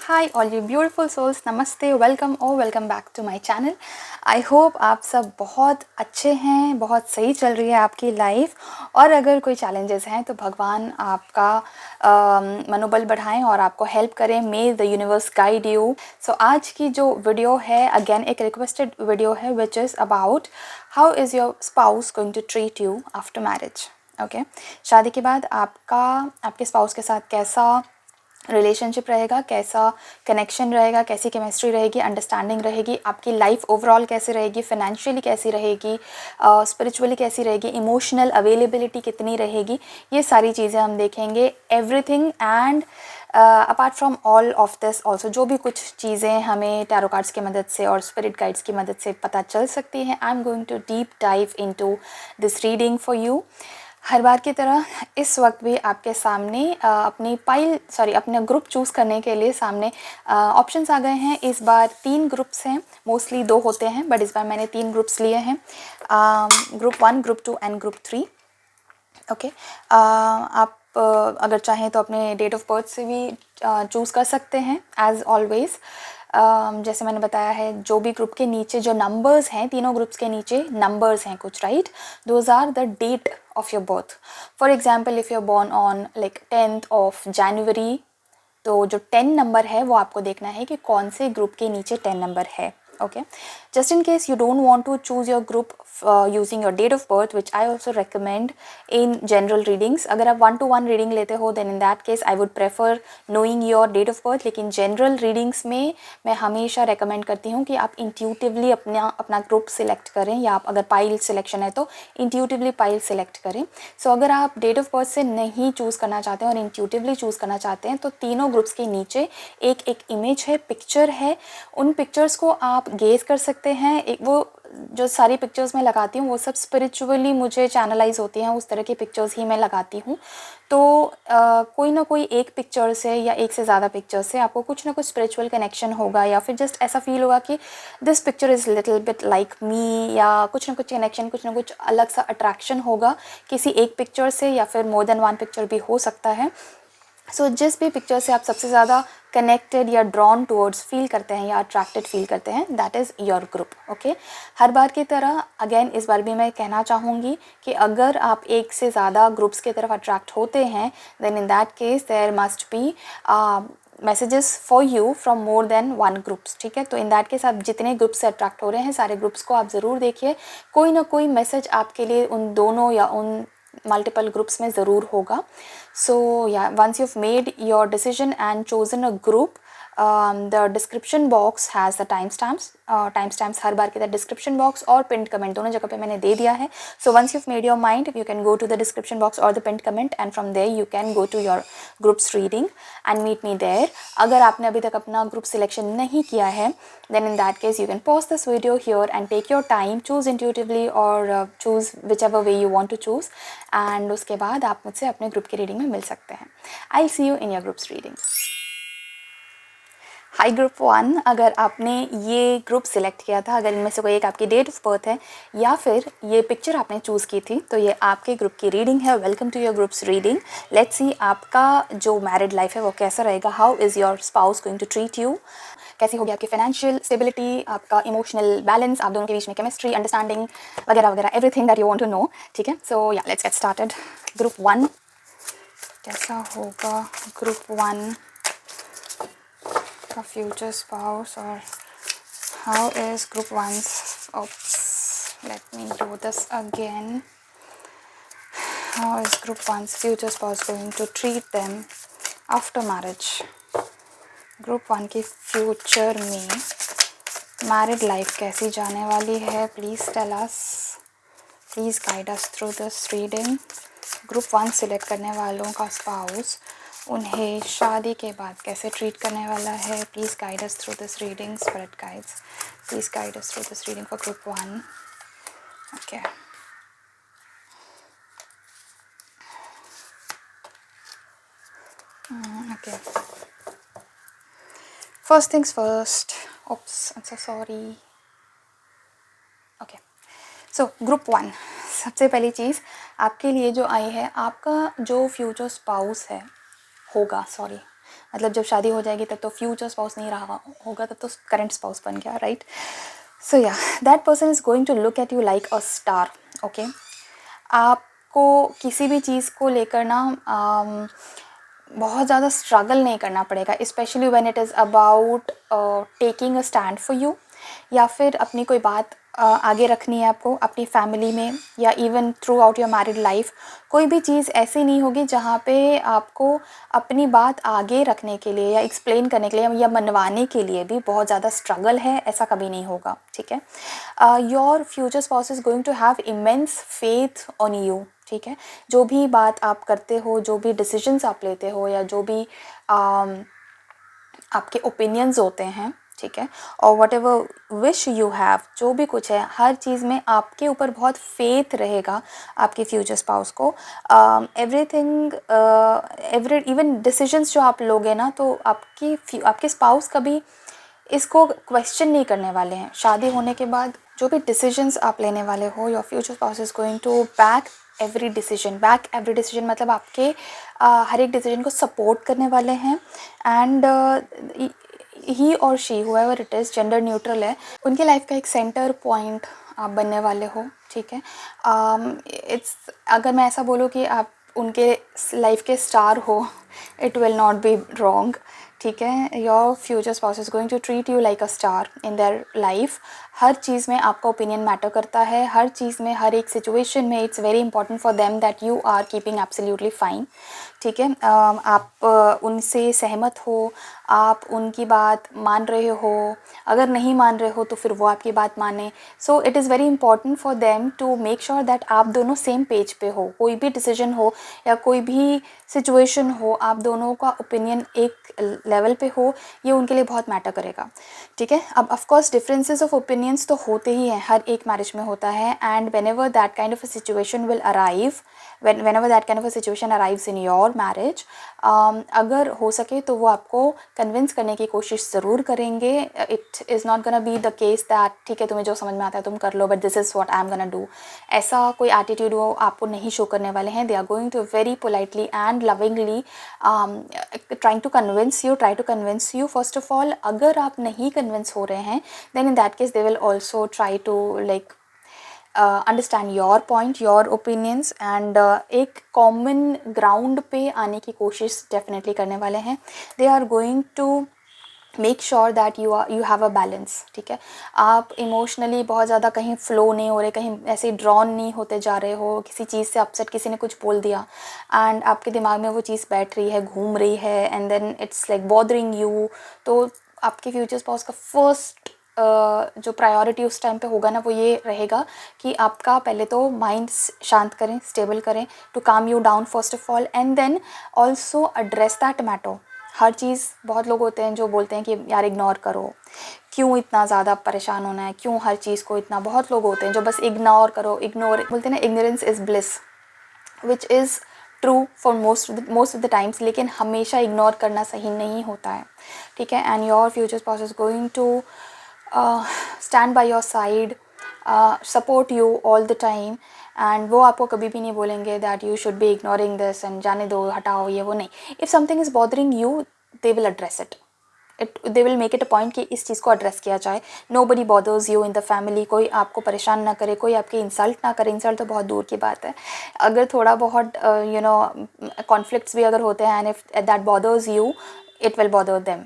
Hi all you beautiful souls, नमस्ते, welcome back to my channel. I hope आप सब बहुत अच्छे हैं, बहुत सही चल रही है आपकी लाइफ। और अगर कोई चैलेंजेस हैं तो भगवान आपका मनोबल बढ़ाएं और आपको हेल्प करें। May the universe guide you. So आज की जो वीडियो है अगेन एक रिक्वेस्टेड वीडियो है which is about how is your spouse going to treat you after marriage. Okay, शादी के बाद आपके स्पाउस के साथ कैसा रिलेशनशिप रहेगा, कैसा कनेक्शन रहेगा, कैसी केमिस्ट्री रहेगी, अंडरस्टैंडिंग रहेगी, आपकी लाइफ ओवरऑल कैसी रहेगी, फाइनेंशियली कैसी रहेगी, स्पिरिचुअली कैसी रहेगी, इमोशनल अवेलेबिलिटी कितनी रहेगी, ये सारी चीज़ें हम देखेंगे। Everything and apart from all of this also जो भी कुछ चीज़ें हमें टैरो कार्ड्स की मदद से और स्पिरिट गाइड्स की मदद से पता चल सकती हैं, I am going to deep dive into this reading for you. हर बार की तरह इस वक्त भी आपके सामने अपने ग्रुप चूज़ करने के लिए सामने ऑप्शंस आ गए हैं। इस बार 3 ग्रुप्स हैं, मोस्टली 2 होते हैं बट इस बार मैंने 3 ग्रुप्स लिए हैं, group 1, group 2 and group 3। Okay, आप अगर चाहें तो अपने डेट ऑफ बर्थ से भी चूज़ कर सकते हैं एज़ ऑलवेज़। जैसे मैंने बताया है, जो भी ग्रुप के नीचे जो नंबर्स हैं, तीनों ग्रुप्स के नीचे नंबर्स हैं कुछ, right, those are the date of your birth. For example if you are born on like 10th of January, तो जो 10 नंबर है वो आपको देखना है कि कौन से ग्रुप के नीचे 10 नंबर है। Okay, just in case you don't want to choose your group using your date of birth, which I also recommend in general readings. अगर आप 1-to-1 reading लेते हो then in that case I would prefer knowing your date of birth, लेकिन general readings में मैं हमेशा recommend करती हूँ कि आप intuitively अपना group select करें, या आप अगर पाइल selection है तो intuitively पाइल select करें। So अगर आप date of birth से नहीं choose करना चाहते हैं और intuitively choose करना चाहते हैं तो तीनों ग्रुप्स के नीचे एक इमेज है, पिक्चर है, उन पिक्चर्स को आप गेज कर सकते हैं। एक वो जो सारी पिक्चर्स मैं लगाती हूँ वो सब स्पिरिचुअली मुझे चैनलाइज होती हैं, उस तरह की पिक्चर्स ही मैं लगाती हूँ। तो कोई ना कोई एक पिक्चर से या एक से ज़्यादा पिक्चर से आपको कुछ ना कुछ स्पिरिचुअल कनेक्शन होगा, या फिर जस्ट ऐसा फील होगा कि this picture is little bit like me, या कुछ ना कुछ कनेक्शन, कुछ ना कुछ अलग सा अट्रैक्शन होगा किसी एक पिक्चर से, या फिर मोर देन 1 पिक्चर भी हो सकता है। सो जिस भी पिक्चर से आप सबसे ज़्यादा कनेक्टेड या ड्रॉन टूवर्ड्स फील करते हैं या अट्रैक्टेड फील करते हैं, that is your group. Okay, हर बार की तरह अगेन इस बार भी मैं कहना चाहूँगी कि अगर आप एक से ज़्यादा ग्रुप्स की तरफ अट्रैक्ट होते हैं then in that case there must be messages for you from more than 1 groups. ठीक है, तो इन दैट केस आप जितने ग्रुप्स से अट्रैक्ट हो रहे हैं सारे ग्रुप्स को आप ज़रूर देखिए, कोई ना कोई मैसेज आपके लिए उन दोनों या उन मल्टीपल ग्रुप्स में ज़रूर होगा। So yeah, once you've made your decision and chosen a group, the description box has the timestamps हर बार के the description box और pinned comment दोनों जगह पे मैंने दे दिया है। So once you've made your mind, you can go to the description box or the pinned comment and from there you can go to your group's reading and meet me there. अगर आपने अभी तक अपना group selection नहीं किया है then in that case you can pause this video here and take your time, choose intuitively or choose whichever way you want to choose, and उसके बाद आप मुझसे अपने ग्रुप की रीडिंग में मिल सकते हैं। I'll see you in your group's reading. High group 1, अगर आपने ये ग्रुप सिलेक्ट किया था, अगर इनमें से कोई एक आपकी डेट ऑफ बर्थ है या फिर ये पिक्चर आपने चूज़ की थी, तो ये आपके ग्रुप की रीडिंग है। Welcome to your groups reading. Let's see आपका जो मैरिड लाइफ है वो कैसा रहेगा। How is your spouse going to treat you, कैसी होगी आपकी फाइनेंशियल स्टेबिलिटी, आपका इमोशनल बैलेंस, आप दोनों के बीच में केमिस्ट्री, अंडरस्टैंडिंग वगैरह वगैरह, everything that you want to know. ठीक है, सो या लेट्स गेट स्टार्टेड। ग्रुप 1 कैसा होगा, ग्रुप 1 का फ्यूचर स्पाउस, और how is group 1's, oops, let me do this again, how is group 1's future spouse going to treat them after marriage। Group 1 की future में married life कैसी जाने वाली है, please tell us, please guide us through this reading. Group 1 select करने वालों का spouse उन्हें शादी के बाद कैसे ट्रीट करने वाला है, please guide us through this reading, spirit guides please guide us through this reading for group 1। Okay, okay, first things first, oops, I'm so sorry। Okay, so group 1, सबसे पहली चीज़ आपके लिए जो आई है, आपका जो फ्यूचर स्पाउस है होगा, सॉरी, मतलब जब शादी हो जाएगी तब तो फ्यूचर स्पाउस नहीं रहा होगा, तब तो करंट स्पाउस बन गया, राइट? सो या, that person is going to look at you like a star, okay? आपको किसी भी चीज़ को लेकर ना बहुत ज़्यादा स्ट्रगल नहीं करना पड़ेगा, specially when it is about taking a stand for you, या फिर अपनी कोई बात आगे रखनी है आपको अपनी फैमिली में, या even through out your married life. कोई भी चीज़ ऐसी नहीं होगी जहाँ पे आपको अपनी बात आगे रखने के लिए या एक्सप्लेन करने के लिए या मनवाने के लिए भी बहुत ज़्यादा स्ट्रगल है, ऐसा कभी नहीं होगा, ठीक है? Your future spouse is going to have immense faith on you, ठीक है? जो भी बात आप करते हो, जो भी डिसीजंस आप लेते हो, या जो भी आपके ओपिनियंस होते हैं, ठीक है, और what ever wish you have, जो भी कुछ है, हर चीज़ में आपके ऊपर बहुत फेथ रहेगा आपके फ्यूचर स्पाउस को। एवरीथिंग, इवन डिसीजंस जो आप लोगे ना, तो आपके स्पाउस कभी इसको क्वेश्चन नहीं करने वाले हैं। शादी होने के बाद जो भी डिसीजंस आप लेने वाले हो, your future spouse is going to back every decision, मतलब आपके हर एक डिसीजन को सपोर्ट करने वाले हैं। एंड ही और she, whoever it is, gender neutral है, उनके लाइफ का एक सेंटर पॉइंट आप बनने वाले हो, ठीक है? इट्स, अगर मैं ऐसा बोलूँ कि आप उनके लाइफ के स्टार हो, it will not be wrong, ठीक है? Your future spouse is going to treat you like a star in their life. हर चीज़ में आपका ओपिनियन मैटर करता है, हर चीज़ में, हर एक सिचुएशन में it's very important for them that you are keeping absolutely fine, ठीक है? आप उनसे सहमत हो, आप उनकी बात मान रहे हो, अगर नहीं मान रहे हो तो फिर वो आपकी बात माने। So it is very important for them to make sure that आप दोनों सेम पेज पे हो। कोई भी डिसीजन हो या कोई भी सिचुएशन हो, आप दोनों का ओपिनियन एक लेवल पे हो, ये उनके लिए बहुत मैटर करेगा, ठीक है? अब ऑफकोर्स डिफरेंसेस ऑफ ओपिनियंस तो होते ही हैं, हर एक मैरिज में होता है। And whenever that kind of a situation will arrive, whenever that kind of a situation arrives in your marriage, अगर हो सके तो वो आपको कन्विंस करने की कोशिश ज़रूर करेंगे। It is not gonna be the case that ठीक है, तुम्हें जो समझ में आता है तुम कर लो, but this is what I am gonna do, ऐसा कोई एटीट्यूड वो आपको नहीं शो करने वाले हैं। They are going to very politely and lovingly try to convince you first of all. अगर आप नहीं कन्विंस हो रहे हैं, then in that case they will also try to like understand your point, your opinions, and एक common ground पे आने की कोशिश डेफिनेटली करने वाले हैं। They are going to make sure that you have a balance, ठीक है? आप इमोशनली बहुत ज़्यादा कहीं फ्लो नहीं हो रहे, कहीं ऐसे ड्रॉन नहीं होते जा रहे हो किसी चीज़ से अपसेट, किसी ने कुछ बोल दिया एंड आपके दिमाग में वो चीज़ बैठ रही है, घूम रही है, and then it's like bothering you. तो आपके फ्यूचर स्पाउस का फर्स्ट जो प्रायोरिटी उस टाइम पे होगा ना, वो ये रहेगा कि आपका पहले तो माइंड शांत करें, स्टेबल करें, to calm you down first of all, and then also address that matter. हर चीज़, बहुत लोग होते हैं जो बोलते हैं कि यार इग्नोर करो, क्यों इतना ज़्यादा परेशान होना है, क्यों हर चीज़ को इतना, बहुत लोग होते हैं जो बस इग्नोर करो, इग्नोर बोलते हैं ना, ignorance is bliss, which is true for most of the times, लेकिन हमेशा इग्नोर करना सही नहीं होता है, ठीक है? And your future spouse is going to stand by your side, support you all the time, and वो आपको कभी भी नहीं बोलेंगे that you should be ignoring this and जाने दो, हटाओ ये वो, नहीं। If something is bothering you, they will address it, they will make it a point कि इस चीज़ को एड्रेस किया जाए। Nobody bothers you in the family, कोई आपको परेशान ना करे, कोई आपकी इंसल्ट ना करे। इंसल्ट तो बहुत दूर की बात है, अगर थोड़ा बहुत यू नो कॉन्फ्लिक्ट्स भी अगर होते हैं, and if that bothers you, it will bother them,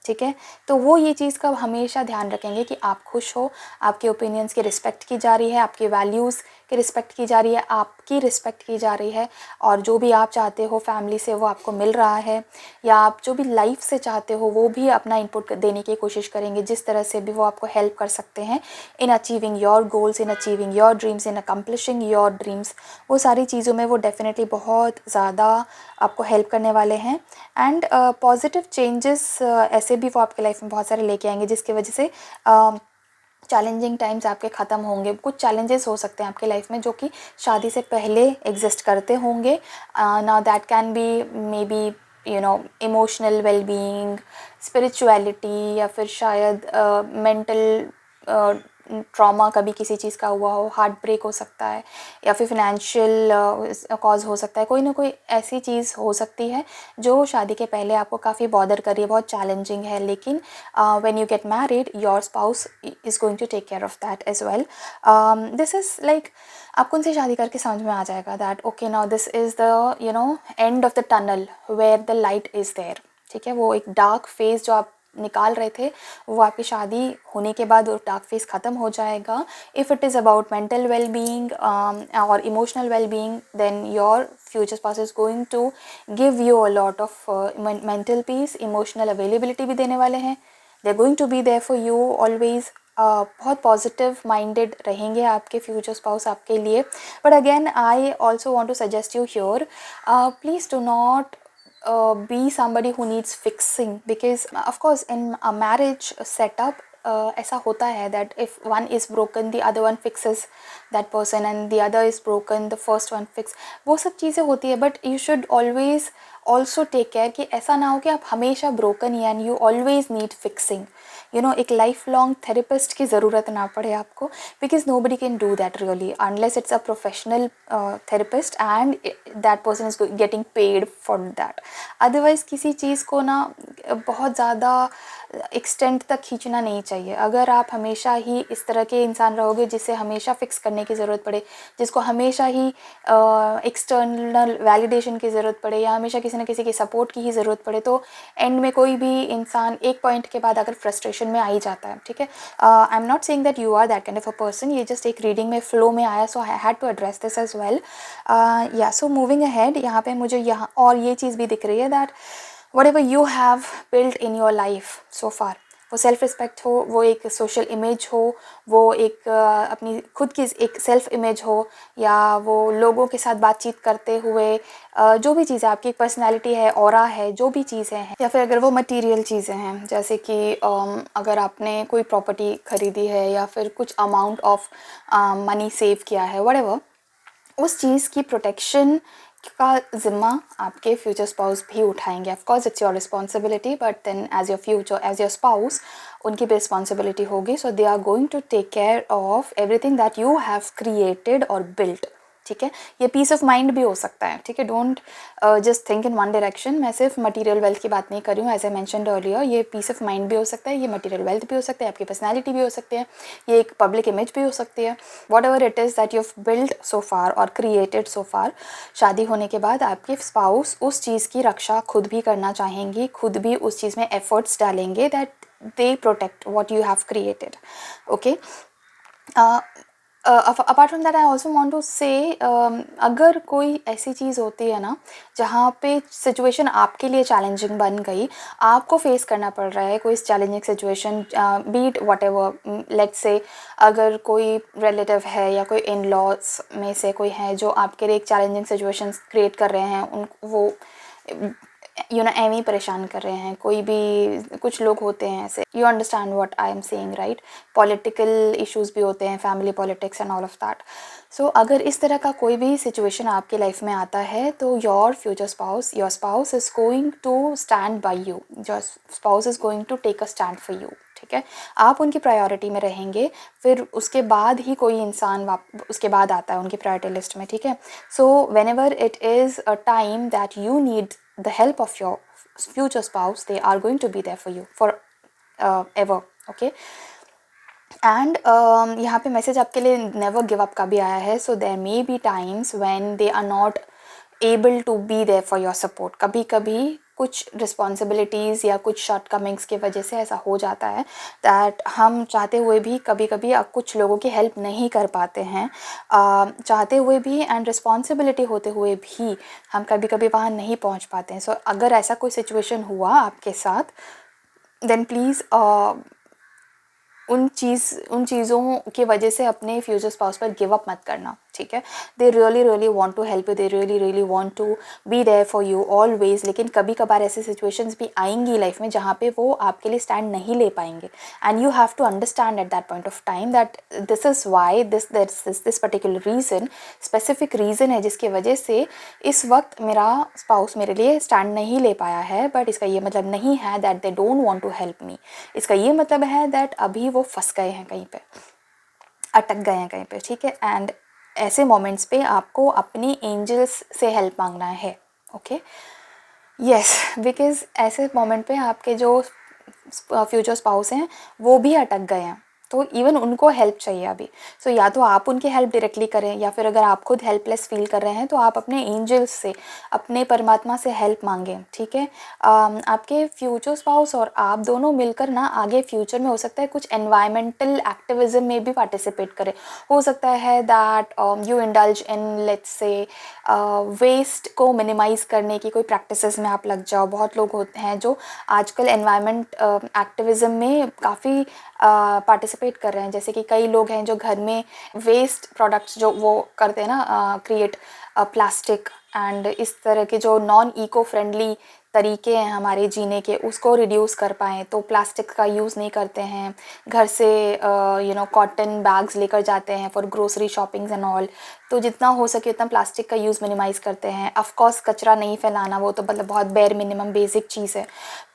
ठीक है? तो वो ये चीज़ का हमेशा ध्यान रखेंगे कि आप खुश हो, आपके ओपिनियंस की रिस्पेक्ट की जा रही है, आपके वैल्यूज़ की रिस्पेक्ट की जा रही है, आपकी रिस्पेक्ट की जा रही है, और जो भी आप चाहते हो फैमिली से वो आपको मिल रहा है, या आप जो भी लाइफ से चाहते हो वो भी अपना इनपुट देने की कोशिश करेंगे, जिस तरह से भी वो आपको हेल्प कर सकते हैं in achieving your goals, in achieving your dreams, in accomplishing your dreams. वो सारी चीज़ों में वो डेफिनेटली बहुत ज़्यादा आपको हेल्प करने वाले हैं। एंड पॉजिटिव चेंजेस ऐसे भी वो आपके लाइफ में बहुत सारे लेके आएंगे, जिसकी वजह से चैलेंजिंग टाइम्स आपके ख़त्म होंगे। कुछ चैलेंजेस हो सकते हैं आपके लाइफ में जो कि शादी से पहले एग्जिस्ट करते होंगे, now that can be may be you know emotional wellbeing, spirituality, या फिर शायद मेंटल ट्रॉमा कभी किसी चीज़ का हुआ हो, हार्ट ब्रेक हो सकता है, या फिर फिनेंशियल कॉज हो सकता है, कोई ना कोई ऐसी चीज़ हो सकती है जो शादी के पहले आपको काफ़ी बॉदर कर रही है, बहुत चैलेंजिंग है, लेकिन when you get married your spouse is going to take care of that as well. This is like आपको उनसे शादी करके समझ में आ जाएगा that okay now this is the end of the tunnel where the light is there. ठीक है, वो एक डार्क फेज जो आप निकाल रहे थे वो आपकी शादी होने के बाद वो डार्क फेस ख़त्म हो जाएगा. If it is about mental well being और emotional well being then your future spouse is going to give you a lot of mental peace, emotional availability भी देने वाले हैं. They are going to be there for you always. बहुत positive minded रहेंगे आपके future spouse आपके लिए. But again I also want to suggest you here, please do not be somebody who needs fixing, because of course in a marriage setup ऐसा होता है that if one is broken the other one fixes that person and the other is broken the first one fix. वो सब चीज़ें होती है, but you should always also take care कि ऐसा ना हो कि आप हमेशा broken ही and you always need fixing. एक लाइफ लॉन्ग थेरेपिस्ट की ज़रूरत ना पड़े आपको, because nobody can do that really unless it's a professional therapist and that person is getting paid for that. Otherwise किसी चीज़ को ना बहुत ज़्यादा एक्सटेंट तक खींचना नहीं चाहिए. अगर आप हमेशा ही इस तरह के इंसान रहोगे जिसे हमेशा फिक्स करने की ज़रूरत पड़े, जिसको हमेशा ही एक्सटर्नल वैलिडेशन की ज़रूरत पड़े या हमेशा किसी न किसी की सपोर्ट की ही ज़रूरत पड़े, तो एंड में कोई भी इंसान एक पॉइंट के बाद अगर फ्रस्ट्रेशन में आ ही जाता है. ठीक है, I am not saying that you are that kind of a person, ये जस्ट एक रीडिंग में फ्लो में आया, so I had to address this as well. या सो मूविंग अहेड, यहाँ पे मुझे यहाँ और ये चीज़ भी दिख रही है that whatever you have built in your life so far, वो सेल्फ रिस्पेक्ट हो, वो एक सोशल इमेज हो, वो एक अपनी खुद की एक सेल्फ इमेज हो, या वो लोगों के साथ बातचीत करते हुए जो भी चीज़ें आपकी पर्सनैलिटी है, ऑरा है, जो भी चीज़ें हैं, या फिर अगर वो मटेरियल चीज़ें हैं जैसे कि अगर आपने कोई प्रॉपर्टी ख़रीदी है या फिर कुछ अमाउंट ऑफ मनी सेव किया है, व्हाटएवर, उस चीज़ की प्रोटेक्शन का ज़िम्मा आपके फ्यूचर स्पाउस भी उठाएंगे. Of course it's your responsibility, but then as your future as your spouse उनकी भी रिस्पॉन्सिबिलिटी होगी. So they are going to take care of everything that you have created और बिल्ट. ठीक है, ये पीस ऑफ माइंड भी हो सकता है. ठीक है, don't just think in one direction. मैं सिर्फ मटेरियल वेल्थ की बात नहीं कर रही हूँ, एज आई मैंशनड अर्लियर, ये पीस ऑफ माइंड भी हो सकता है, ये मटेरियल वेल्थ भी हो सकता है, आपकी पर्सनैलिटी भी हो सकती है, ये एक पब्लिक इमेज भी हो सकती है. Whatever it is that you have build so far और क्रिएटेड सो फार, शादी होने के बाद आपके स्पाउस उस चीज़ की रक्षा खुद भी करना चाहेंगी, खुद भी उस चीज़ में एफर्ट्स डालेंगे that they protect what you have created. Okay, apart from that I also want to say, अगर कोई ऐसी चीज़ होती है ना जहाँ पे सिचुएशन आपके लिए चैलेंजिंग बन गई, आपको फेस करना पड़ रहा है कोई challenging situation, be it whatever, let's say अगर कोई रिलेटिव है या कोई इन लॉज में से कोई है जो आपके लिए एक चैलेंजिंग सिचुएशन क्रिएट कर रहे हैं, उन वो एਵੇਂ ही परेशान कर रहे हैं, कोई भी कुछ लोग होते हैं ऐसे, you understand what I am saying right. Political issues भी होते हैं, family politics and all of that. So अगर इस तरह का कोई भी सिचुएशन आपकी लाइफ में आता है तो your future spouse, your spouse is going to stand by you, your spouse is going to take a stand for you. ठीक है, आप उनकी प्रायोरिटी में रहेंगे, फिर उसके बाद ही कोई इंसान उसके बाद आता है उनकी प्रायोरिटी लिस्ट में. ठीक है, so when ever it is a time that you need the help of your future spouse, they are going to be there for you for ever. Okay, and यहाँ पे मैसेज आपके लिए never give up का भी आया है. so there may be times when they are not able to be there for your support. कभी कभी कुछ रिस्पॉन्सिबिलिटीज़ या कुछ शॉर्टकमिंग्स की वजह से ऐसा हो जाता है दैट हम चाहते हुए भी कभी कभी कुछ लोगों की हेल्प नहीं कर पाते हैं, चाहते हुए भी एंड रिस्पॉन्सिबिलिटी होते हुए भी हम कभी कभी वहाँ नहीं पहुँच पाते हैं. सो अगर ऐसा कोई सिचुएशन हुआ आपके साथ, देन प्लीज़ उन चीज़ों की वजह से अपने फ्यूचर स्पाउस पर गिव अप मत करना. ठीक है, they really want to help you, they really want to be there for you always. लेकिन कभी कभार ऐसी सिचुएशंस भी आएंगी लाइफ में जहाँ पे वो आपके लिए स्टैंड नहीं ले पाएंगे, and you have to understand at that point of time that this is why this particular reason, specific reason है जिसकी वजह से इस वक्त मेरा स्पाउस मेरे लिए स्टैंड नहीं ले पाया है. बट इसका ये मतलब नहीं है that they don't want to help me, इसका ये मतलब है दैट अभी वो फंस गए हैं कहीं पे. अटक गए हैं कहीं पे, ठीक है। एंड ऐसे मोमेंट्स पे आपको अपनी एंजल्स से हेल्प मांगना है, ओके। यस, बिकॉज़ ऐसे मोमेंट पे आपके जो फ्यूचर स्पाउस हैं वो भी अटक गए हैं, तो इवन उनको हेल्प चाहिए अभी। सो या तो आप उनकी हेल्प डायरेक्टली करें, या फिर अगर आप खुद हेल्पलेस फील कर रहे हैं तो आप अपने एंजल्स से, अपने परमात्मा से हेल्प मांगें, ठीक है। आपके फ्यूचर स्पाउस और आप दोनों मिलकर ना आगे फ्यूचर में हो सकता है कुछ एनवायरमेंटल एक्टिविज्म में भी पार्टिसिपेट करें। हो सकता है that you indulge in, let's say, waste को मिनिमाइज़ करने की कोई प्रैक्टिसेस में आप लग जाओ। बहुत लोग होते हैं जो आजकल एनवायरनमेंट एक्टिविज़म में काफ़ी पार्टिसिपेट कर रहे हैं। जैसे कि कई लोग हैं जो घर में वेस्ट प्रोडक्ट्स जो वो करते हैं ना, क्रिएट प्लास्टिक एंड इस तरह के जो नॉन इको फ्रेंडली तरीके हैं हमारे जीने के, उसको रिड्यूस कर पाएँ, तो प्लास्टिक का यूज़ नहीं करते हैं। घर से कॉटन बैग्स लेकर जाते हैं for grocery shoppings and all. तो जितना हो सके उतना प्लास्टिक का यूज़ मिनिमाइज़ करते हैं। ऑफ कोर्स कचरा नहीं फैलाना, वो तो मतलब बहुत बेयर मिनिमम बेसिक चीज़ है।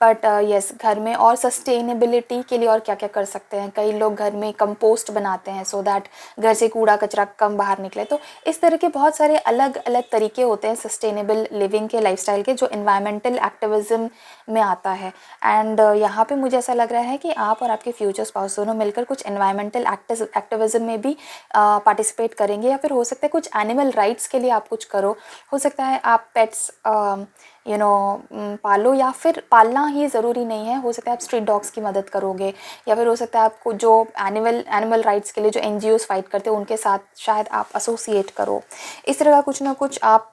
बट यस, घर में और सस्टेनेबिलिटी के लिए और क्या क्या कर सकते हैं। कई लोग घर में कंपोस्ट बनाते हैं सो दैट घर से कूड़ा कचरा कम बाहर निकले। तो इस तरह के बहुत सारे अलग अलग तरीके होते हैं सस्टेनेबल लिविंग के, लाइफस्टाइल के, जो इन्वायरमेंटल एक्टिविज़म में आता है। एंड यहाँ पे मुझे ऐसा लग रहा है कि आप और आपके फ्यूचर स्पाउस दोनों मिलकर कुछ इन्वायरमेंटल एक्टिविज़म में भी पार्टिसिपेट करेंगे, या फिर हो सकता है कुछ एनिमल राइट्स के लिए आप कुछ करो। हो सकता है आप पेट्स पालो, या फिर पालना ही ज़रूरी नहीं है, हो सकता है आप स्ट्रीट डॉग्स की मदद करोगे, या फिर हो सकता है आपको जो एनिमल राइट्स के लिए जो एनजीओज़ फाइट करते हैं उनके साथ शायद आप एसोसिएट करो। इस तरह का कुछ ना कुछ आप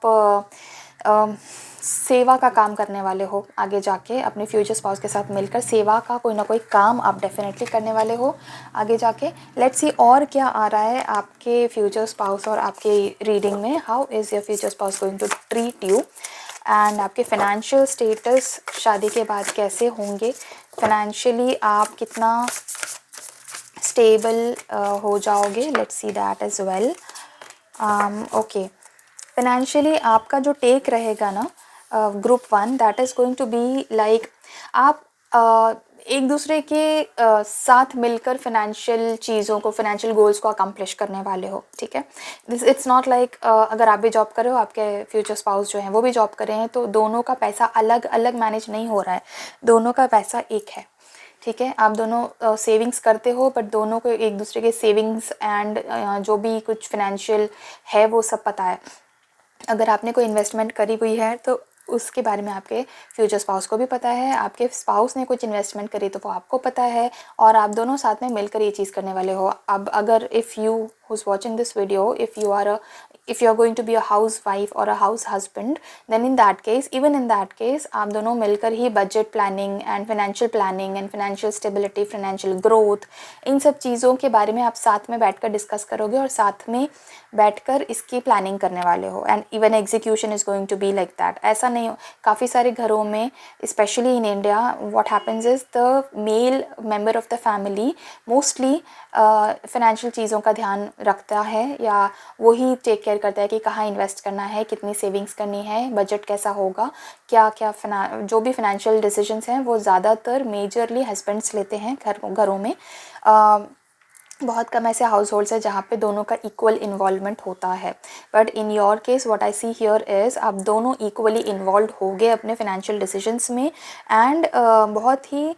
सेवा का काम करने वाले हो। आगे जाके अपने फ्यूचर स्पाउस के साथ मिलकर सेवा का कोई ना कोई काम आप डेफिनेटली करने वाले हो आगे जाके। लेट्स सी और क्या आ रहा है आपके फ्यूचर स्पाउस और आपके रीडिंग में। How is your future spouse going to treat you, and आपके फाइनेंशियल स्टेटस शादी के बाद कैसे होंगे। फाइनेंशियली आप कितना स्टेबल हो जाओगे, let's see that as well. Okay, financially आपका जो टेक रहेगा ना, group 1, that is going to be like आप एक दूसरे के साथ मिलकर फाइनेंशियल चीज़ों को, फाइनेंशियल गोल्स को अकम्प्लिश करने वाले हो, ठीक है। दिस इट्स नॉट लाइक अगर आप भी जॉब कर रहे हो, आपके फ्यूचर स्पाउस जो हैं वो भी जॉब कर रहे हैं, तो दोनों का पैसा अलग अलग मैनेज नहीं हो रहा है, दोनों का पैसा एक है, ठीक है। आप दोनों सेविंग्स करते हो, बट दोनों को एक दूसरे के सेविंग्स एंड जो भी कुछ फाइनेंशियल है वो सब पता है। अगर आपने कोई इन्वेस्टमेंट करी हुई है तो उसके बारे में आपके फ्यूचर स्पाउस को भी पता है। आपके स्पाउस ने कुछ इन्वेस्टमेंट करी तो वो आपको पता है, और आप दोनों साथ में मिलकर ये चीज़ करने वाले हो। अब अगर if you who's watching this video, if you are going to be a housewife or a house husband, then in that case, even in that case, आप दोनों मिलकर ही budget planning and financial stability, financial growth, इन सब चीज़ों के बारे में आप साथ में बैठकर डिस्कस करोगे और साथ में बैठकर इसकी प्लानिंग करने वाले हो। And even execution is going to be like that. ऐसा नहीं हो, काफ़ी सारे घरों में specially in India what happens is the male member of the family mostly financial चीज़ों का ध्यान रखता है, या वही टेक केयर करता है कि कहाँ इन्वेस्ट करना है, कितनी सेविंग्स करनी है, बजट कैसा होगा, क्या क्या जो भी फाइनेंशियल डिसीजंस हैं वो ज़्यादातर मेजरली हस्बैंड्स लेते हैं घरों में। बहुत कम ऐसे हाउस होल्ड्स है जहाँ पे दोनों का इक्वल इन्वॉल्वमेंट होता है। But in your case what I see here is आप दोनों इक्वली इन्वॉल्व हो गए अपने फाइनेंशियल डिसीजंस में, एंड बहुत ही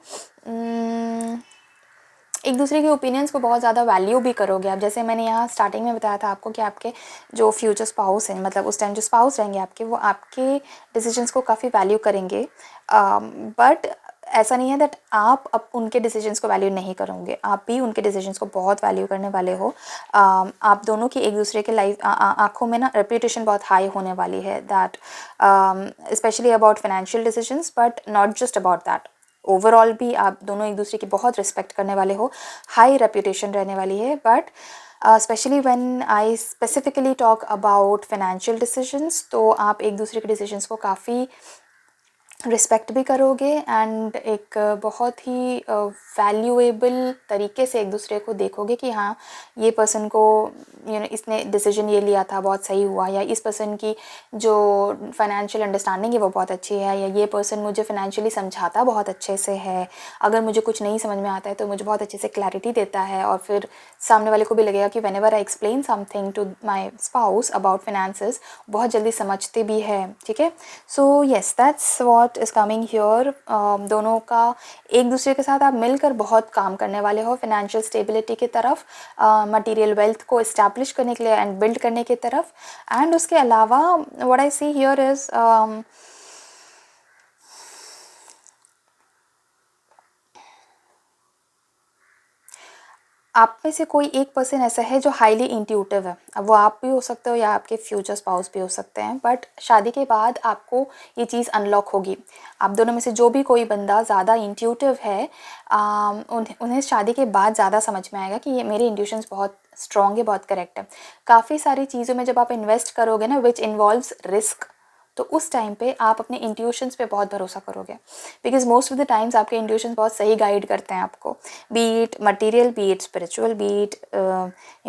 एक दूसरे के ओपिनियंस को बहुत ज़्यादा वैल्यू भी करोगे आप। जैसे मैंने यहाँ स्टार्टिंग में बताया था आपको कि आपके जो फ्यूचर स्पाउस हैं, मतलब उस टाइम जो स्पाउस रहेंगे आपके, वो आपके डिसीजंस को काफ़ी वैल्यू करेंगे। बट ऐसा नहीं है दैट आप अब उनके डिसीजंस को वैल्यू नहीं करोगे, आप भी उनके डिसीजंस को बहुत वैल्यू करने वाले हो। आप दोनों की एक दूसरे के लाइफ आँखों में ना रेपुटेशन बहुत हाई होने वाली है, that specially about financial decisions, but not just about that, overall भी आप दोनों एक दूसरे की बहुत रिस्पेक्ट करने वाले हो, हाई रेपुटेशन रहने वाली है। But specially when I specifically talk about financial decisions, तो आप एक दूसरे के डिसीजंस को काफ़ी रिस्पेक्ट भी करोगे एंड एक बहुत ही वैल्यूएबल तरीके से एक दूसरे को देखोगे कि हाँ ये पर्सन को इसने डिसीजन ये लिया था बहुत सही हुआ, या इस पर्सन की जो फाइनेंशियल अंडरस्टैंडिंग है वो बहुत अच्छी है, या ये पर्सन मुझे फाइनेंशियली समझाता बहुत अच्छे से है, अगर मुझे कुछ नहीं समझ में आता है तो मुझे बहुत अच्छे से क्लैरिटी देता है, और फिर सामने वाले को भी लगेगा कि whenever I explain something to my spouse about finances बहुत जल्दी समझते भी है। ठीक है, so yes that's what is coming here. दोनों का एक दूसरे के साथ आप मिलकर बहुत काम करने वाले हो फाइनेंशियल स्टेबिलिटी की तरफ, मटेरियल वेल्थ को इस्टेब्लिश करने के लिए एंड बिल्ड करने की तरफ। एंड उसके अलावा what I see here is आप में से कोई एक पर्सन ऐसा है जो हाईली इंट्यूटिव है। अब वो आप भी हो सकते हो या आपके फ्यूचर स्पाउस भी हो सकते हैं, बट शादी के बाद आपको ये चीज़ अनलॉक होगी। आप दोनों में से जो भी कोई बंदा ज़्यादा इंट्यूटिव है, उन्हें शादी के बाद ज़्यादा समझ में आएगा कि ये मेरे इंट्यूशंस बहुत स्ट्रॉन्ग है, बहुत करेक्ट है। काफ़ी सारी चीज़ों में जब आप इन्वेस्ट करोगे ना विच इन्वॉल्व्स रिस्क, तो उस टाइम पे आप अपने इंट्यूशंस पे बहुत भरोसा करोगे, because most of the times आपके इंट्यूशंस बहुत सही गाइड करते हैं आपको, B it material, B it spiritual, B it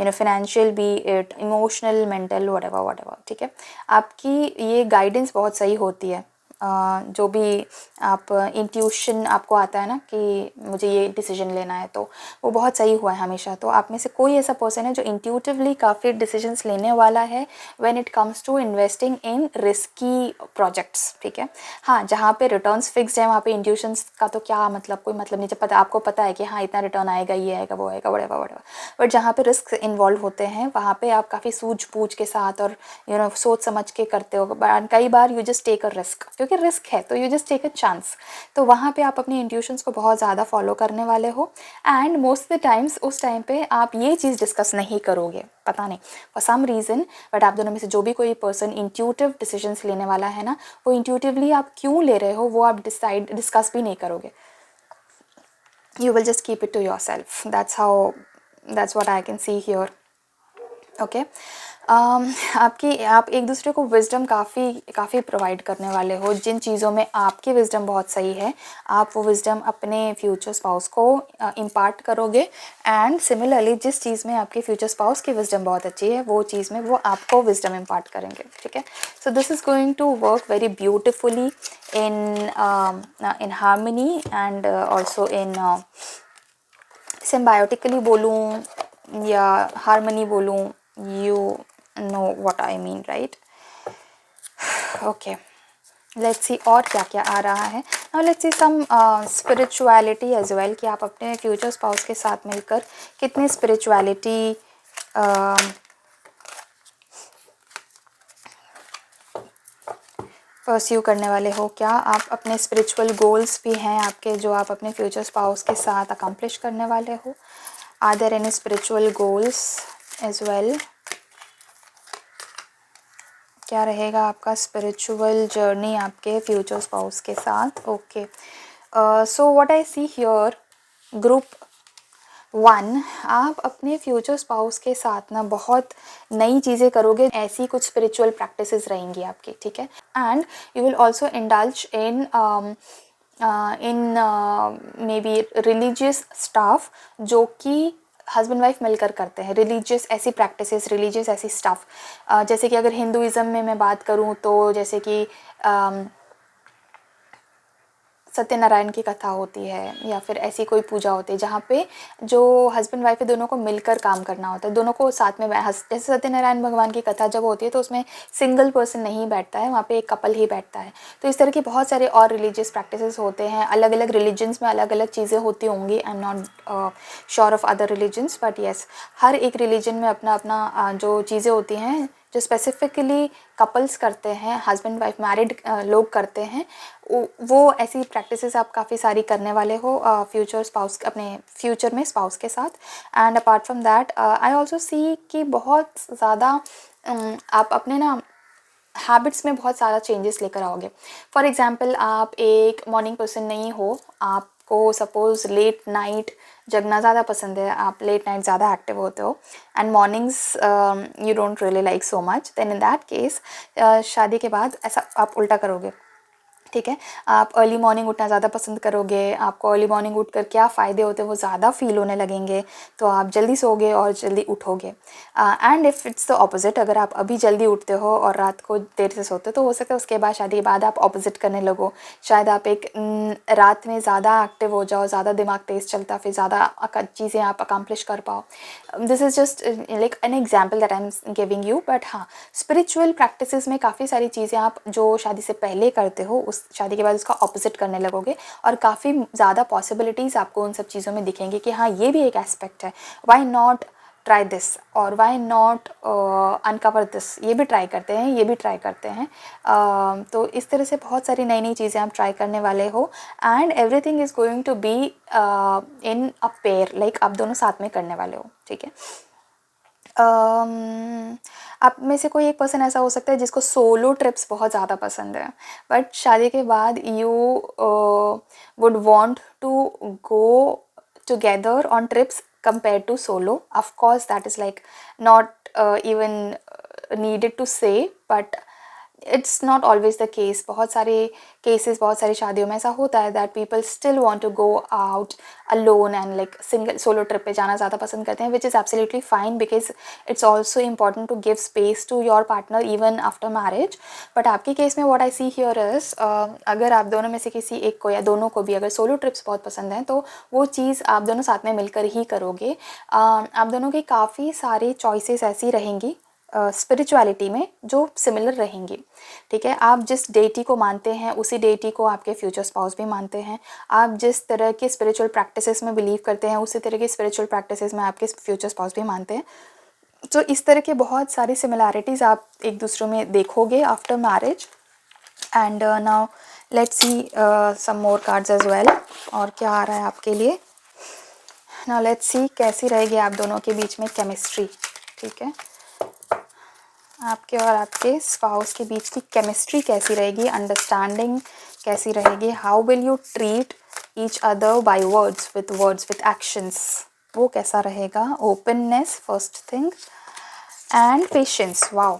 financial, B it emotional, mental, what ever. ठीक है, आपकी ये गाइडेंस बहुत सही होती है। जो भी आप इंट्यूशन आपको आता है ना कि मुझे ये डिसीजन लेना है, तो वो बहुत सही हुआ है हमेशा। तो आप में से कोई ऐसा पर्सन है जो इंट्यूटिवली काफ़ी डिसीजंस लेने वाला है when it comes to investing in risky projects. ठीक है, हाँ, जहाँ पे रिटर्न्स फिक्स्ड है वहाँ पे इंट्यूशंस का तो क्या मतलब, कोई मतलब नहीं। जब पता आपको पता है कि हाँ इतना रिटर्न आएगा, ये आएगा, वो आएगा, वट एवर। बट जहाँ पे रिस्क इन्वॉल्व होते हैं वहाँ पे आप काफ़ी सूझबूझ के साथ और सोच समझ के करते हो। कई बार you just take a risk, क्योंकि रिस्क है तो you just take a chance. तो वहाँ पे आप अपनी इंट्यूशंस को बहुत ज़्यादा फॉलो करने वाले हो। एंड मोस्ट द टाइम्स उस टाइम पे आप ये चीज़ डिस्कस नहीं करोगे, पता नहीं फॉर सम रीज़न, बट आप दोनों में से जो भी कोई पर्सन इंट्यूटिव डिसीजंस लेने वाला है ना, वो इंट्यूटिवली आप क्यों ले रहे हो वो आप डिस्कस भी नहीं करोगे। You will just keep it to yourself. That's what I can see here. Okay, आप एक दूसरे को विजडम काफ़ी प्रोवाइड करने वाले हो। जिन चीज़ों में आपकी विजडम बहुत सही है, आप वो विजडम अपने फ्यूचर स्पाउस को इम्पार्ट करोगे। एंड सिमिलरली जिस चीज़ में आपके फ्यूचर स्पाउस की विजडम बहुत अच्छी है, वो चीज़ में वो आपको विजडम इम्पार्ट करेंगे। ठीक है, so this is going to work very beautifully in harmony and also in symbiotically बोलूँ या हारमनी बोलूँ, you know what I mean, right? Okay, let's see और क्या क्या आ रहा है। now let's see some spirituality as well, कि आप अपने फ्यूचर स्पाउस के साथ मिलकर कितनी स्पिरिचुअलिटी परस्यू करने वाले हो। क्या आप अपने स्पिरिचुअल गोल्स भी हैं आपके जो आप अपने फ्यूचर स्पाउस के साथ अकम्प्लिश करने वाले हो? Are there any spiritual goals as well? क्या रहेगा आपका स्पिरिचुअल जर्नी आपके फ्यूचर स्पाउस के साथ? Okay, so what I see here, group 1, आप अपने फ्यूचर स्पाउस के साथ ना बहुत नई चीज़ें करोगे, ऐसी कुछ स्पिरिचुअल प्रैक्टिसेस रहेंगी आपकी। ठीक है, and you will also indulge in may be religious staff, जो कि हस्बैंड वाइफ मिलकर करते हैं। रिलीजियस ऐसी प्रैक्टिसेस, रिलीजियस ऐसी स्टफ़, जैसे कि अगर हिंदुज़म में मैं बात करूँ तो जैसे कि सत्यनारायण की कथा होती है, या फिर ऐसी कोई पूजा होती है जहाँ पे जो हस्बैंड वाइफ है दोनों को मिलकर काम करना होता है, दोनों को साथ में जैसे सत्यनारायण भगवान की कथा जब होती है तो उसमें सिंगल पर्सन नहीं बैठता है, वहाँ पे एक कपल ही बैठता है। तो इस तरह के बहुत सारे और रिलीजियस प्रैक्टिसेस होते हैं। अलग अलग रिलीजन्स में अलग अलग चीज़ें होती होंगी, I am not sure of other religions, but yes हर एक रिलीजन में अपना अपना जो चीज़ें होती हैं जो स्पेसिफिकली कपल्स करते हैं, हस्बैंड वाइफ मैरिड लोग करते हैं, वो ऐसी प्रैक्टिसेस आप काफ़ी सारी करने वाले हो फ्यूचर स्पाउस, अपने फ्यूचर में स्पाउस के साथ। And apart from that I also see कि बहुत ज़्यादा आप अपने ना हैबिट्स में बहुत सारा चेंजेस लेकर आओगे। फॉर एग्ज़ाम्पल, आप एक मॉर्निंग पर्सन नहीं हो, आपको सपोज़ लेट नाइट जगना ज़्यादा पसंद है, आप लेट नाइट ज़्यादा एक्टिव होते हो and mornings you don't really like so much, then in that case शादी के बाद ऐसा आप उल्टा करोगे। ठीक है। आप अर्ली मॉर्निंग उठना ज़्यादा पसंद करोगे, आपको अर्ली मॉर्निंग उठकर क्या फ़ायदे होते हैं वो ज़्यादा फ़ील होने लगेंगे, तो आप जल्दी सोओगे और जल्दी उठोगे। And if it's the opposite, अगर आप अभी जल्दी उठते हो और रात को देर से सोते हो, तो हो सकता है उसके बाद शादी के बाद आप ऑपोज़िट करने लगो। शायद आप एक रात में ज़्यादा एक्टिव हो जाओ, ज़्यादा दिमाग तेज़ चलता, फिर ज़्यादा चीज़ें आप अकम्प्लिश कर पाओ। This is just like an example that I am giving you. But हाँ, स्पिरिचुअल प्रैक्टिसेस में काफ़ी सारी चीज़ें आप जो शादी से पहले करते हो, उस शादी के बाद उसका ऑपोजिट करने लगोगे, और काफ़ी ज़्यादा पॉसिबिलिटीज़ आपको उन सब चीज़ों में दिखेंगी कि हाँ, ये भी एक एस्पेक्ट है, वाई नॉट ट्राई दिस और वाई नॉट अनकवर दिस, ये भी ट्राई करते हैं, ये भी ट्राई करते हैं। तो इस तरह से बहुत सारी नई नई चीज़ें आप ट्राई करने वाले हो, and everything is going to be in a pair, like आप दोनों साथ में करने वाले हो, ठीक है। आप में से कोई एक पर्सन ऐसा हो सकता है जिसको सोलो ट्रिप्स बहुत ज़्यादा पसंद है, बट शादी के बाद you would want to go together on trips compare to solo. Of course that is like not even needed to say, but it's not always the case. बहुत सारे केसेस, बहुत सारी शादियों में ऐसा होता है that people still want to go out alone and like single solo trip पे जाना ज़्यादा पसंद करते हैं, which is absolutely fine, because it's also important to give space to your partner even after marriage. But आपके case में what I see here is, अगर आप दोनों में से किसी एक को या दोनों को भी अगर सोलो ट्रिप्स बहुत पसंद हैं, तो वो चीज़ आप दोनों साथ में मिलकर ही करोगे। आप दोनों की काफ़ी सारी चॉइसेस ऐसी रहेंगी स्पिरिचुअलिटी में जो सिमिलर रहेंगी, ठीक है। आप जिस डेटी को मानते हैं उसी डेटी को आपके फ्यूचर स्पाउस भी मानते हैं। आप जिस तरह के स्पिरिचुअल प्रैक्टिसेस में बिलीव करते हैं उसी तरह के स्पिरिचुअल प्रैक्टिसेस में आपके फ्यूचर स्पाउस भी मानते हैं। तो इस तरह के बहुत सारी सिमिलैरिटीज़ आप एक दूसरे में देखोगे after marriage. And now let's see some more cards as well, और क्या आ रहा है आपके लिए। नाउ लेट्स सी कैसी रहेगी आप दोनों के बीच में केमिस्ट्री, ठीक है। आपके और आपके स्पाउस के बीच की केमिस्ट्री कैसी रहेगी, अंडरस्टैंडिंग कैसी रहेगी, how will you treat each other by words with actions, वो कैसा रहेगा। Openness first thing, and patience. Wow,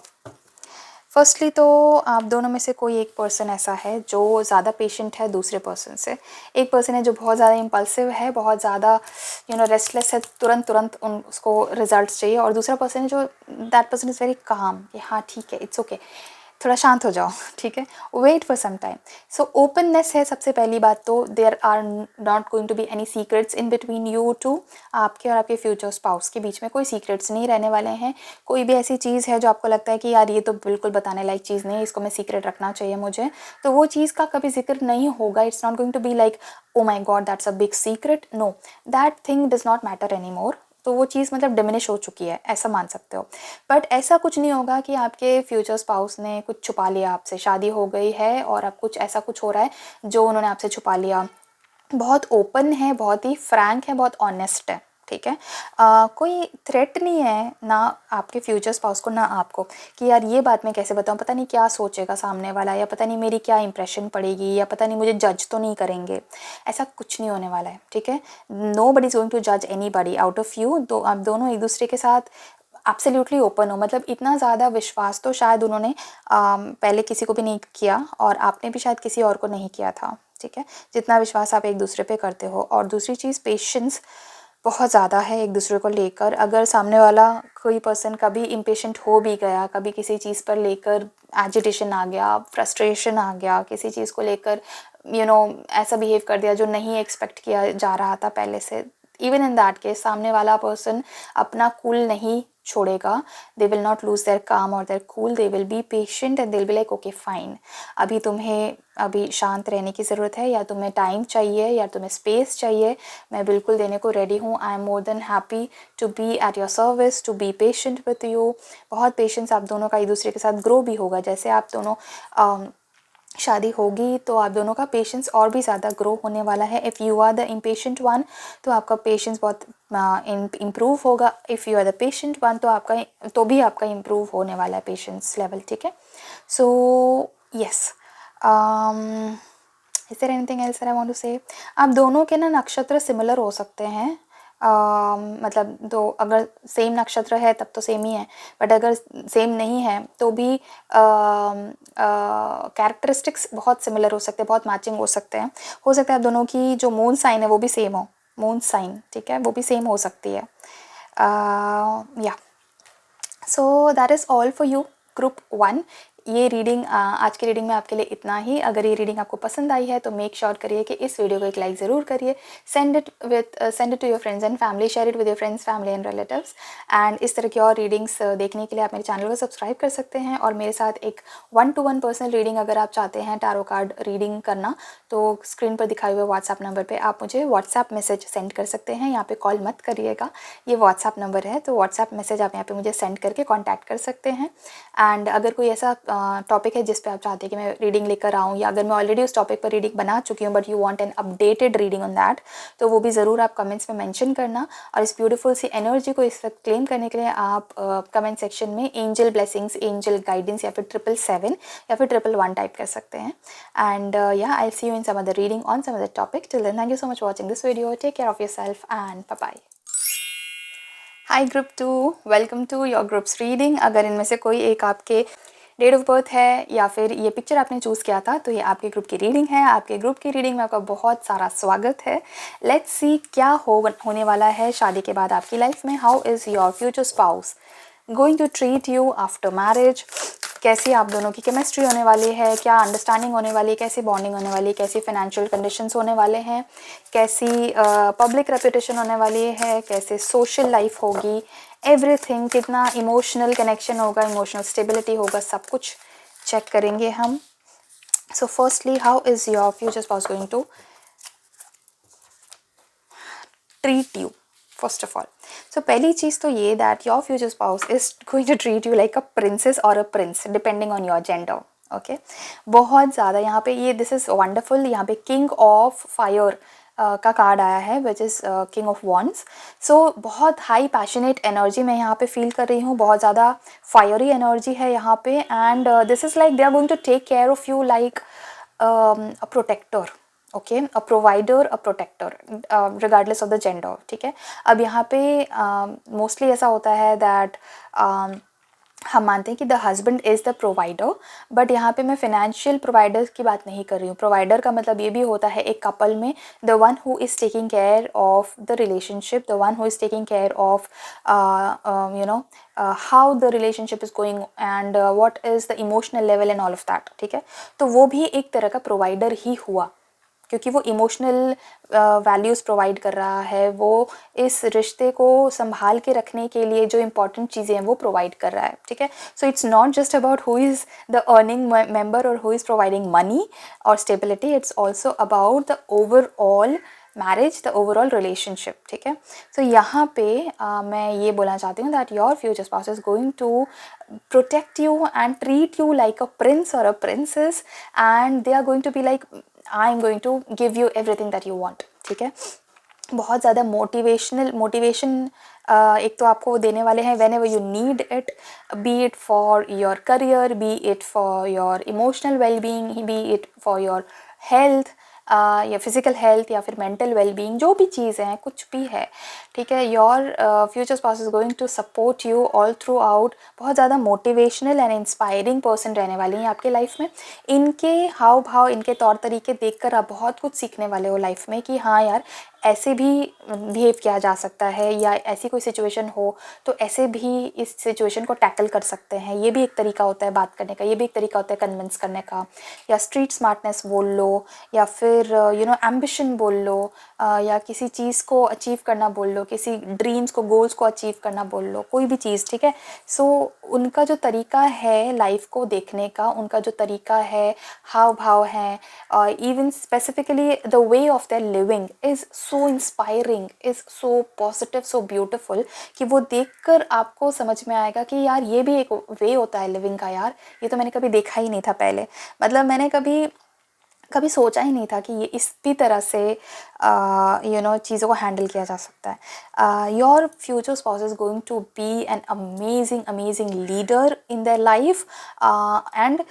firstly तो आप दोनों में से कोई एक पर्सन ऐसा है जो ज़्यादा पेशेंट है दूसरे पर्सन से। एक पर्सन है जो बहुत ज़्यादा इम्पल्सिव है, बहुत ज़्यादा रेस्टलेस है, तुरंत तुरंत उसको रिजल्ट्स चाहिए। और दूसरा पर्सन है जो that person is very calm, कि हाँ ठीक है, इट्स ओके, थोड़ा शांत हो जाओ, ठीक है, wait for some time. So openness है सबसे पहली बात तो। There are not going to be any secrets in between you two. आपके और आपके फ्यूचर स्पाउस के बीच में कोई सीक्रेट्स नहीं रहने वाले हैं। कोई भी ऐसी चीज़ है जो आपको लगता है कि यार ये तो बिल्कुल बताने लायक चीज़ नहीं है, इसको मैं सीक्रेट रखना चाहिए मुझे, तो वो चीज़ का कभी जिक्र नहीं होगा। It's not going to be like oh my god that's a big secret, no, that thing does not matter any more. तो वो चीज़ मतलब डिमिनिश हो चुकी है, ऐसा मान सकते हो। बट ऐसा कुछ नहीं होगा कि आपके फ्यूचर स्पाउस ने कुछ छुपा लिया आपसे, शादी हो गई है और अब कुछ ऐसा कुछ हो रहा है जो उन्होंने आपसे छुपा लिया। बहुत ओपन है, बहुत ही फ्रैंक है, बहुत ऑनेस्ट है, ठीक है। कोई थ्रेट नहीं है ना आपके फ्यूचर स्पाउस को ना आपको, कि यार ये बात मैं कैसे बताऊँ, पता नहीं क्या सोचेगा सामने वाला, या पता नहीं मेरी क्या इंप्रेशन पड़ेगी, या पता नहीं मुझे जज तो नहीं करेंगे। ऐसा कुछ नहीं होने वाला है, ठीक है। Nobody is going to जज anybody out of you. तो आप दोनों एक दूसरे के साथ एब्सोल्युटली ओपन हो, मतलब इतना ज़्यादा विश्वास तो शायद उन्होंने पहले किसी को भी नहीं किया, और आपने भी शायद किसी और को नहीं किया था, ठीक है, जितना विश्वास आप एक दूसरे पे करते हो। और दूसरी चीज़, पेशेंस बहुत ज़्यादा है एक दूसरे को लेकर। अगर सामने वाला कोई पर्सन कभी इम्पेशेंट हो भी गया, कभी किसी चीज़ पर लेकर एजिटेशन आ गया, फ्रस्ट्रेशन आ गया, किसी चीज़ को लेकर ऐसा बिहेव कर दिया जो नहीं एक्सपेक्ट किया जा रहा था पहले से, इवन इन दैट केस सामने वाला पर्सन अपना कूल नहीं छोड़ेगा। They will not lose their calm और their cool, they will be patient and they will be like okay fine, अभी शांत रहने की ज़रूरत है, या तुम्हें टाइम चाहिए, या तुम्हें स्पेस चाहिए, मैं बिल्कुल देने को रेडी हूँ। I am more than happy to be at your service, to be patient with you. बहुत पेशेंस आप दोनों का एक दूसरे के साथ ग्रो भी होगा। जैसे आप दोनों शादी होगी तो आप दोनों का पेशेंस और भी ज़्यादा ग्रो होने वाला है। If you are the impatient one तो आपका पेशेंस बहुत इम्प्रूव होगा। If you are the patient one तो भी आपका इम्प्रूव होने वाला है पेशेंस लेवल, ठीक है। So yes, is there anything else that I want to say. आप दोनों के ना नक्षत्र सिमिलर हो सकते हैं, मतलब दो अगर सेम नक्षत्र है तब तो सेम ही है, बट अगर सेम नहीं है तो भी कैरेक्टरिस्टिक्स बहुत सिमिलर हो सकते हैं, बहुत मैचिंग हो सकते हैं। हो सकता है आप दोनों की जो मून साइन है वो भी सेम हो, मून साइन, ठीक है, वो भी सेम हो सकती है। या सो that is all for you group 1। ये रीडिंग आज की रीडिंग में आपके लिए इतना ही। अगर ये रीडिंग आपको पसंद आई है तो मेक श्योर करिए कि इस वीडियो को एक लाइक ज़रूर करिए, send it to your friends and family, share it with your friends family and relatives. And इस तरह की और रीडिंग्स देखने के लिए आप मेरे चैनल को सब्सक्राइब कर सकते हैं, और मेरे साथ एक 1-to-1 पर्सनल रीडिंग अगर आप चाहते हैं टैरो कार्ड रीडिंग करना, तो स्क्रीन पर दिखाए हुए व्हाट्सएप नंबर पर आप मुझे व्हाट्सएप मैसेज सेंड कर सकते हैं। यहाँ पे कॉल मत करिएगा, ये व्हाट्सएप नंबर है, तो व्हाट्सएप मैसेज आप यहाँ पे मुझे सेंड करके कॉन्टैक्ट कर सकते हैं। एंड अगर कोई ऐसा टॉपिक है जिस पे आप चाहते हैं कि मैं रीडिंग लेकर आऊँ, या अगर मैं ऑलरेडी उस टॉपिक पर रीडिंग बना चुकी हूँ but you want an updated reading on that, तो वो भी ज़रूर आप कमेंट्स में मेंशन करना। और इस ब्यूटीफुल सी एनर्जी को इस वक्त क्लेम करने के लिए आप कमेंट सेक्शन में एंजल ब्लेसिंग्स, एंजल गाइडेंस या फिर 777 या फिर 111 टाइप कर सकते हैं। एंड या I see you in some other reading on some other topic. Till then, thank you so much watching this video. Take care of yourself and bye bye. Hi group 2, welcome to your groups reading. अगर इनमें से कोई एक आपके date of birth है या फिर ये पिक्चर आपने चूज़ किया था, तो ये आपके ग्रुप की रीडिंग है। आपके ग्रुप की रीडिंग में आपका बहुत सारा स्वागत है। लेट्स सी क्या होने वाला है शादी के बाद आपकी लाइफ में। How is your future spouse going to treat you after marriage? कैसी आप दोनों की केमिस्ट्री होने वाली है, क्या अंडरस्टैंडिंग होने वाली है, कैसी बॉन्डिंग होने वाली है, कैसी फाइनेंशियल कंडीशंस होने वाले हैं, कैसी पब्लिक रेपुटेशन होने वाली है, कैसे सोशल लाइफ होगी, एवरीथिंग, कितना इमोशनल कनेक्शन होगा, इमोशनल स्टेबिलिटी होगा, सब कुछ चेक करेंगे हम। So firstly, how is your future spouse going to treat you first of all? So पहली चीज़ तो ये that your future spouse is going to treat you like a princess और a prince depending on your gender. Okay, बहुत ज़्यादा यहाँ पे ये दिस इज़ वंडरफुल। यहाँ पे किंग ऑफ फायर का कार्ड आया है which is king of wands. So बहुत हाई पैशनेट एनर्जी मैं यहाँ पे फील कर रही हूँ, बहुत ज़्यादा फायरी एनर्जी है यहाँ पे। And this is like they are going to take care of you like a protector, okay, a provider, a protector, regardless of the gender, ठीक है। अब यहाँ पे मोस्टली ऐसा होता है दैट हम मानते हैं कि the husband is the provider, but यहाँ पे मैं फिनेंशियल प्रोवाइडर की बात नहीं कर रही हूँ। प्रोवाइडर का मतलब ये भी होता है एक कपल में the one who is taking care of the relationship, the one who is taking care of you know how the relationship is going and what is the emotional level and all of that, ठीक है। तो वो भी एक तरह का provider ही हुआ, क्योंकि वो इमोशनल वैल्यूज़ प्रोवाइड कर रहा है, वो इस रिश्ते को संभाल के रखने के लिए जो इम्पॉर्टेंट चीज़ें हैं वो प्रोवाइड कर रहा है, ठीक है। So it's not just about who is the earning member और हु इज़ प्रोवाइडिंग मनी और stability, it's also about the overall marriage, the overall relationship, ठीक है। सो यहाँ पे मैं ये बोलना चाहती हूँ that your future spouse is going to protect you and treat you like a prince or a princess, and they are going to be like I am going to give you everything that you want, ठीक है। बहुत ज़्यादा motivation एक तो आपको देने वाले हैं when ever you need it, B it for your career, B it for your emotional wellbeing, B it for your health या फिज़िकल हेल्थ या फिर मेंटल वेलबींग, जो भी चीज़ है, कुछ भी है, ठीक है। Your future spouse is going to support you all throughout. बहुत ज़्यादा मोटिवेशनल एंड इंस्पायरिंग पर्सन रहने वाली हैं आपके लाइफ में। इनके हाव भाव, इनके तौर तरीके देखकर आप बहुत कुछ सीखने वाले हो लाइफ में कि हाँ यार, ऐसे भी बिहेव किया जा सकता है, या ऐसी कोई सिचुएशन हो तो ऐसे भी इस सिचुएशन को टैकल कर सकते हैं। ये भी एक तरीका होता है बात करने का, ये भी एक तरीका होता है कन्विंस करने का, या स्ट्रीट स्मार्टनेस बोल लो, या फिर एम्बिशन बोल लो, या किसी चीज़ को अचीव करना बोल लो, किसी ड्रीम्स को, गोल्स को अचीव करना बोल लो, कोई भी चीज़, ठीक है। सो उनका जो तरीका है लाइफ को देखने का, उनका जो तरीका है, हाव भाव है, even specifically the way of their living is so inspiring, is so positive, so beautiful, कि वो देखकर आपको समझ में आएगा कि यार ये भी एक वे होता है लिविंग का, यार ये तो मैंने कभी देखा ही नहीं था पहले। मतलब मैंने कभी सोचा ही नहीं था कि ये इस भी तरह से चीज़ों को हैंडल किया जा सकता है। Your future spouse is going to be an amazing leader in their life, and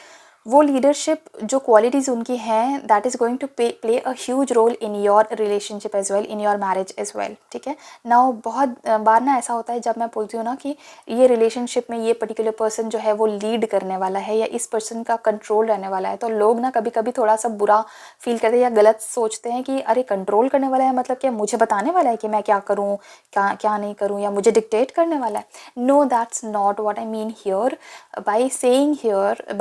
वो लीडरशिप जो क्वालिटीज़ उनकी हैं that is going to play a huge role in your relationship as well, in your marriage as well, ठीक है। Now बहुत बार ना ऐसा होता है जब मैं बोलती हूँ ना कि ये रिलेशनशिप में ये पर्टिकुलर पर्सन जो है वो लीड करने वाला है या इस पर्सन का कंट्रोल रहने वाला है, तो लोग ना कभी कभी थोड़ा सा बुरा फील करते हैं या गलत सोचते हैं कि अरे कंट्रोल करने वाला है मतलब क्या मुझे बताने वाला है कि मैं क्या करूँ, क्या क्या नहीं करूँ, या मुझे डिक्टेट करने वाला है। No, that's not what I mean here. by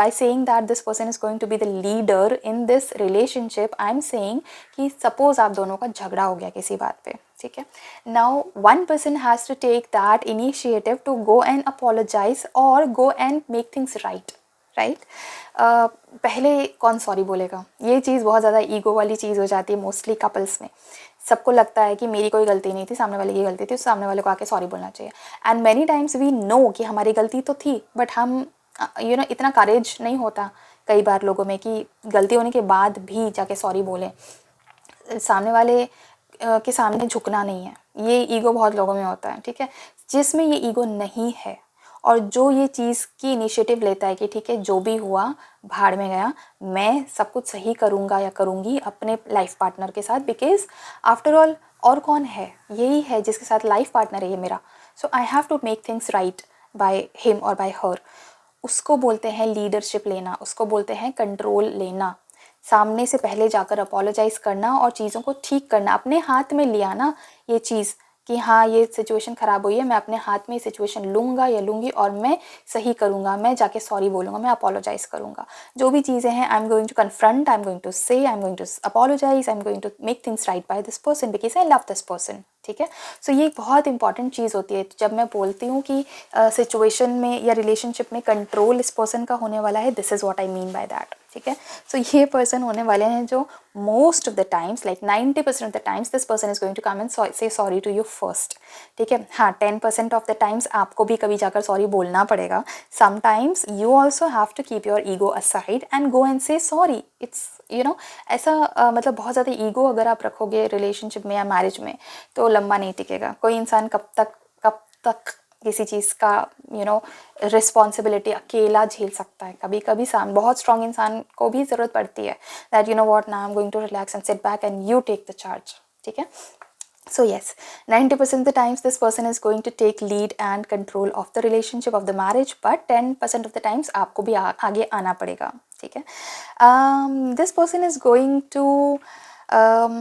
saying that this person is going to be the leader in this relationship, I am saying कि suppose आप दोनों का झगड़ा हो गया किसी बात पे, ठीक है। now one person has to take that initiative to go and apologize or go and make things right, right. पहले कौन सॉरी बोलेगा, ये चीज़ बहुत ज़्यादा ईगो वाली चीज़ हो जाती है मोस्टली कपल्स में। सबको लगता है कि मेरी कोई गलती नहीं थी, सामने वाले की गलती थी, उस सामने वाले को आके सॉरी बोलना चाहिए। And many times we know कि हमारी गलती तो थी, बट हम इतना करेज नहीं होता कई बार लोगों में कि गलती होने के बाद भी जाके सॉरी बोलें। सामने वाले के सामने झुकना नहीं है, ये ईगो बहुत लोगों में होता है, ठीक है। जिसमें ये ईगो नहीं है और जो ये चीज़ की इनिशिएटिव लेता है कि ठीक है जो भी हुआ भाड़ में गया, मैं सब कुछ सही करूँगा या करूँगी अपने लाइफ पार्टनर के साथ, बिकॉज आफ्टर ऑल और कौन है, यही है जिसके साथ लाइफ पार्टनर है ये मेरा। So I have to make things right by him और बाय हर। उसको बोलते हैं लीडरशिप लेना, उसको बोलते हैं कंट्रोल लेना, सामने से पहले जाकर अपोलोजाइज़ करना और चीज़ों को ठीक करना, अपने हाथ में लिया ना ये चीज़ कि हाँ ये सिचुएशन ख़राब हुई है, मैं अपने हाथ में ये सिचुएशन लूँगा या लूँगी और मैं सही करूँगा, मैं जाके सॉरी बोलूँगा, मैं अपोलोजाइज़ करूँगा। जो भी चीज़ें हैं I am going to confront, I am going to say, I am going to apologize, I am going to make things right by this person because I love this person, ठीक है। So ये एक बहुत important चीज़ होती है जब मैं बोलती हूँ कि सिचुएशन में या रिलेशनशिप में कंट्रोल इस पर्सन का होने वाला है, this is what I mean by that, ठीक है। सो ये पर्सन होने वाले हैं जो most of the times, like 90% of the times this person is going to come and say sorry to you first, ठीक है। हाँ 10% ऑफ द टाइम्स आपको भी कभी जाकर सॉरी बोलना पड़ेगा। Sometimes you also have to keep your ego aside and go and say sorry. It's ऐसा मतलब बहुत ज़्यादा ईगो अगर आप रखोगे रिलेशनशिप में या मैरिज में तो लंबा नहीं टिकेगा। कोई इंसान कब तक किसी चीज़ का रिस्पॉन्सिबिलिटी अकेला झेल सकता है। कभी कभी बहुत स्ट्रॉन्ग इंसान को भी ज़रूरत पड़ती है that what, now I am going to relax and sit back and you take the charge, ठीक है। So yes, 90% of the times this person is going to take lead and control of the relationship of the marriage, but 10% of the times आपको भी आगे आना पड़ेगा, ठीक है। This person is going to um,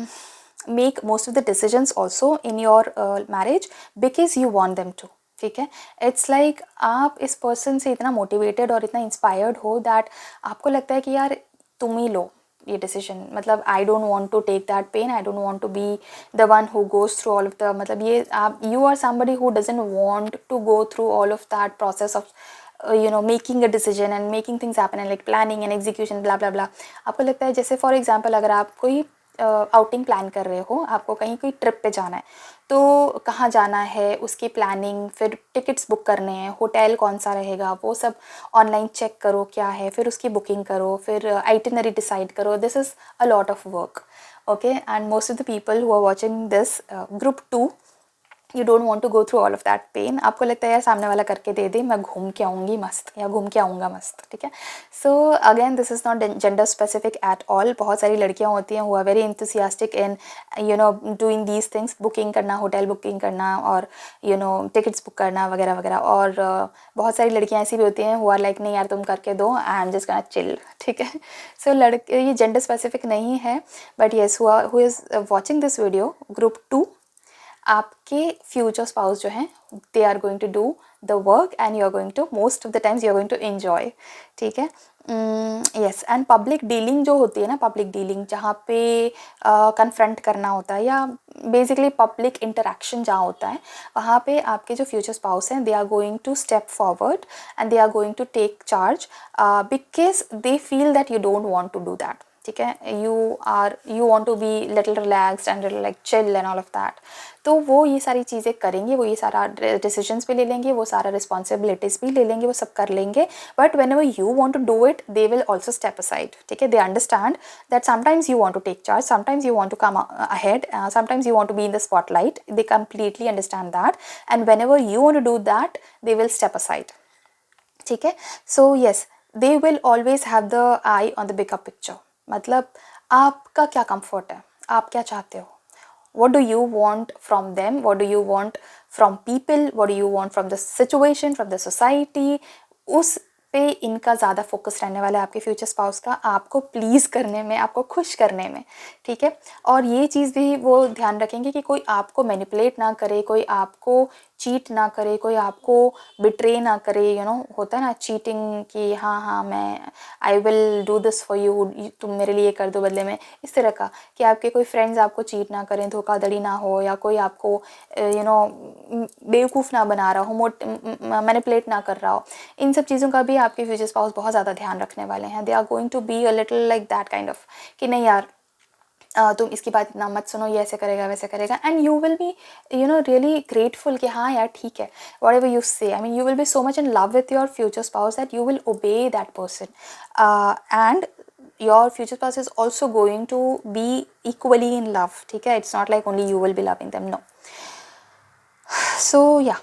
make most of the decisions also in your marriage because you want them to, ठीक है। It's like आप इस पर्सन से इतना मोटिवेटेड और इतना इंस्पायर्ड हो दैट आपको लगता है कि यार तुम ही लो ये डिसीजन, मतलब I don't want to take that pain, I don't want to be the one who goes through all of the, मतलब ये आप you are somebody who doesn't want to go through all of that process of making a decision and making things happen and like planning and execution blah blah blah. आपको लगता है जैसे for example अगर आप कोई outing plan कर रहे हो, आपको कहीं कोई ट्रिप पे जाना है, तो कहाँ जाना है उसकी प्लानिंग, फिर टिकट्स बुक करने हैं, होटल कौन सा रहेगा वो सब ऑनलाइन चेक करो क्या है, फिर उसकी बुकिंग करो, फिर आइटिनरी डिसाइड करो। This is a lot of work, okay. And most of the people who are watching this group 2 you don't want to go through all of that pain. आपको लगता है यार सामने वाला करके दे दे, मैं घूम के आऊँगी मस्त या घूम के आऊँगा मस्त, ठीक है। So again this is not gender specific at all. बहुत सारी लड़कियाँ होती हैं who are very enthusiastic in doing these things, booking करना, होटल बुकिंग करना और टिकट्स बुक करना वगैरह वगैरह। और बहुत सारी लड़कियाँ ऐसी भी होती हैं हु आर लाइक नहीं यार तुम करके दो, I am just gonna chill, ठीक है। सो लड़के ये जेंडर स्पेसिफिक नहीं है, but yes who is watching this video group 2, आपके फ्यूचर स्पाउस जो हैं they are going to do the work and you are going to most of the times you are going to enjoy, ठीक है। Yes. And public dealing जो होती है ना, public dealing जहाँ पे कन्फ्रंट करना होता है या बेसिकली पब्लिक इंटरेक्शन जहाँ होता है, वहाँ पे आपके जो फ्यूचर स्पाउस हैं they are going to step forward and they are going to take charge because they feel that you don't want to do that, ठीक है। You want to be little relaxed and like chill and all of that. तो वो ये सारी चीज़ें करेंगे, वो ये सारा डिसीजंस भी ले लेंगे, वो सारा रिस्पॉन्सिबिलिटीज़ भी ले लेंगे, वो सब कर लेंगे, but whenever you want to do it they will also step aside, ठीक है। They understand that sometimes you want to take charge, sometimes you want to come ahead, sometimes you want to be in the spotlight, they completely understand that and whenever you want to do that they will step aside, ठीक है। So yes, they will always have the eye on the bigger picture. मतलब आपका क्या comfort है, आप क्या चाहते हो, what do you want from them, what do you want from people, what do you want from the situation, from the society, उस पे इनका ज़्यादा फोकस रहने वाला है आपके फ्यूचर स्पाउस का, आपको प्लीज़ करने में, आपको खुश करने में, ठीक है। और ये चीज़ भी वो ध्यान रखेंगे कि कोई आपको मैनिपुलेट ना करे, कोई आपको चीट ना करे, कोई आपको बिट्रे ना करे, होता है ना चीटिंग कि हाँ हाँ मैं I will do this for you, तुम मेरे लिए कर दो बदले में, इस तरह का। कि आपके कोई फ्रेंड्स आपको चीट ना करें, धोखाधड़ी ना हो, या कोई आपको बेवकूफ़ ना बना रहा हो, मैनिपुलेट ना कर रहा हो। इन सब चीज़ों का भी आपके फ्यूचर स्पाउस बहुत ज़्यादा ध्यान रखने वाले हैं। They are going to be a little like that kind of कि नहीं यार तुम इसकी बात इतना मत सुनो, ये ऐसे करेगा वैसे करेगा, and you will be really grateful कि हाँ यार ठीक है, वॉट एवर यू से, I mean you will be so much in love with your future spouse that you will obey that person, and your future spouse is also going to be equally in love, ठीक है, it's not like only you will be loving them, no. So yeah,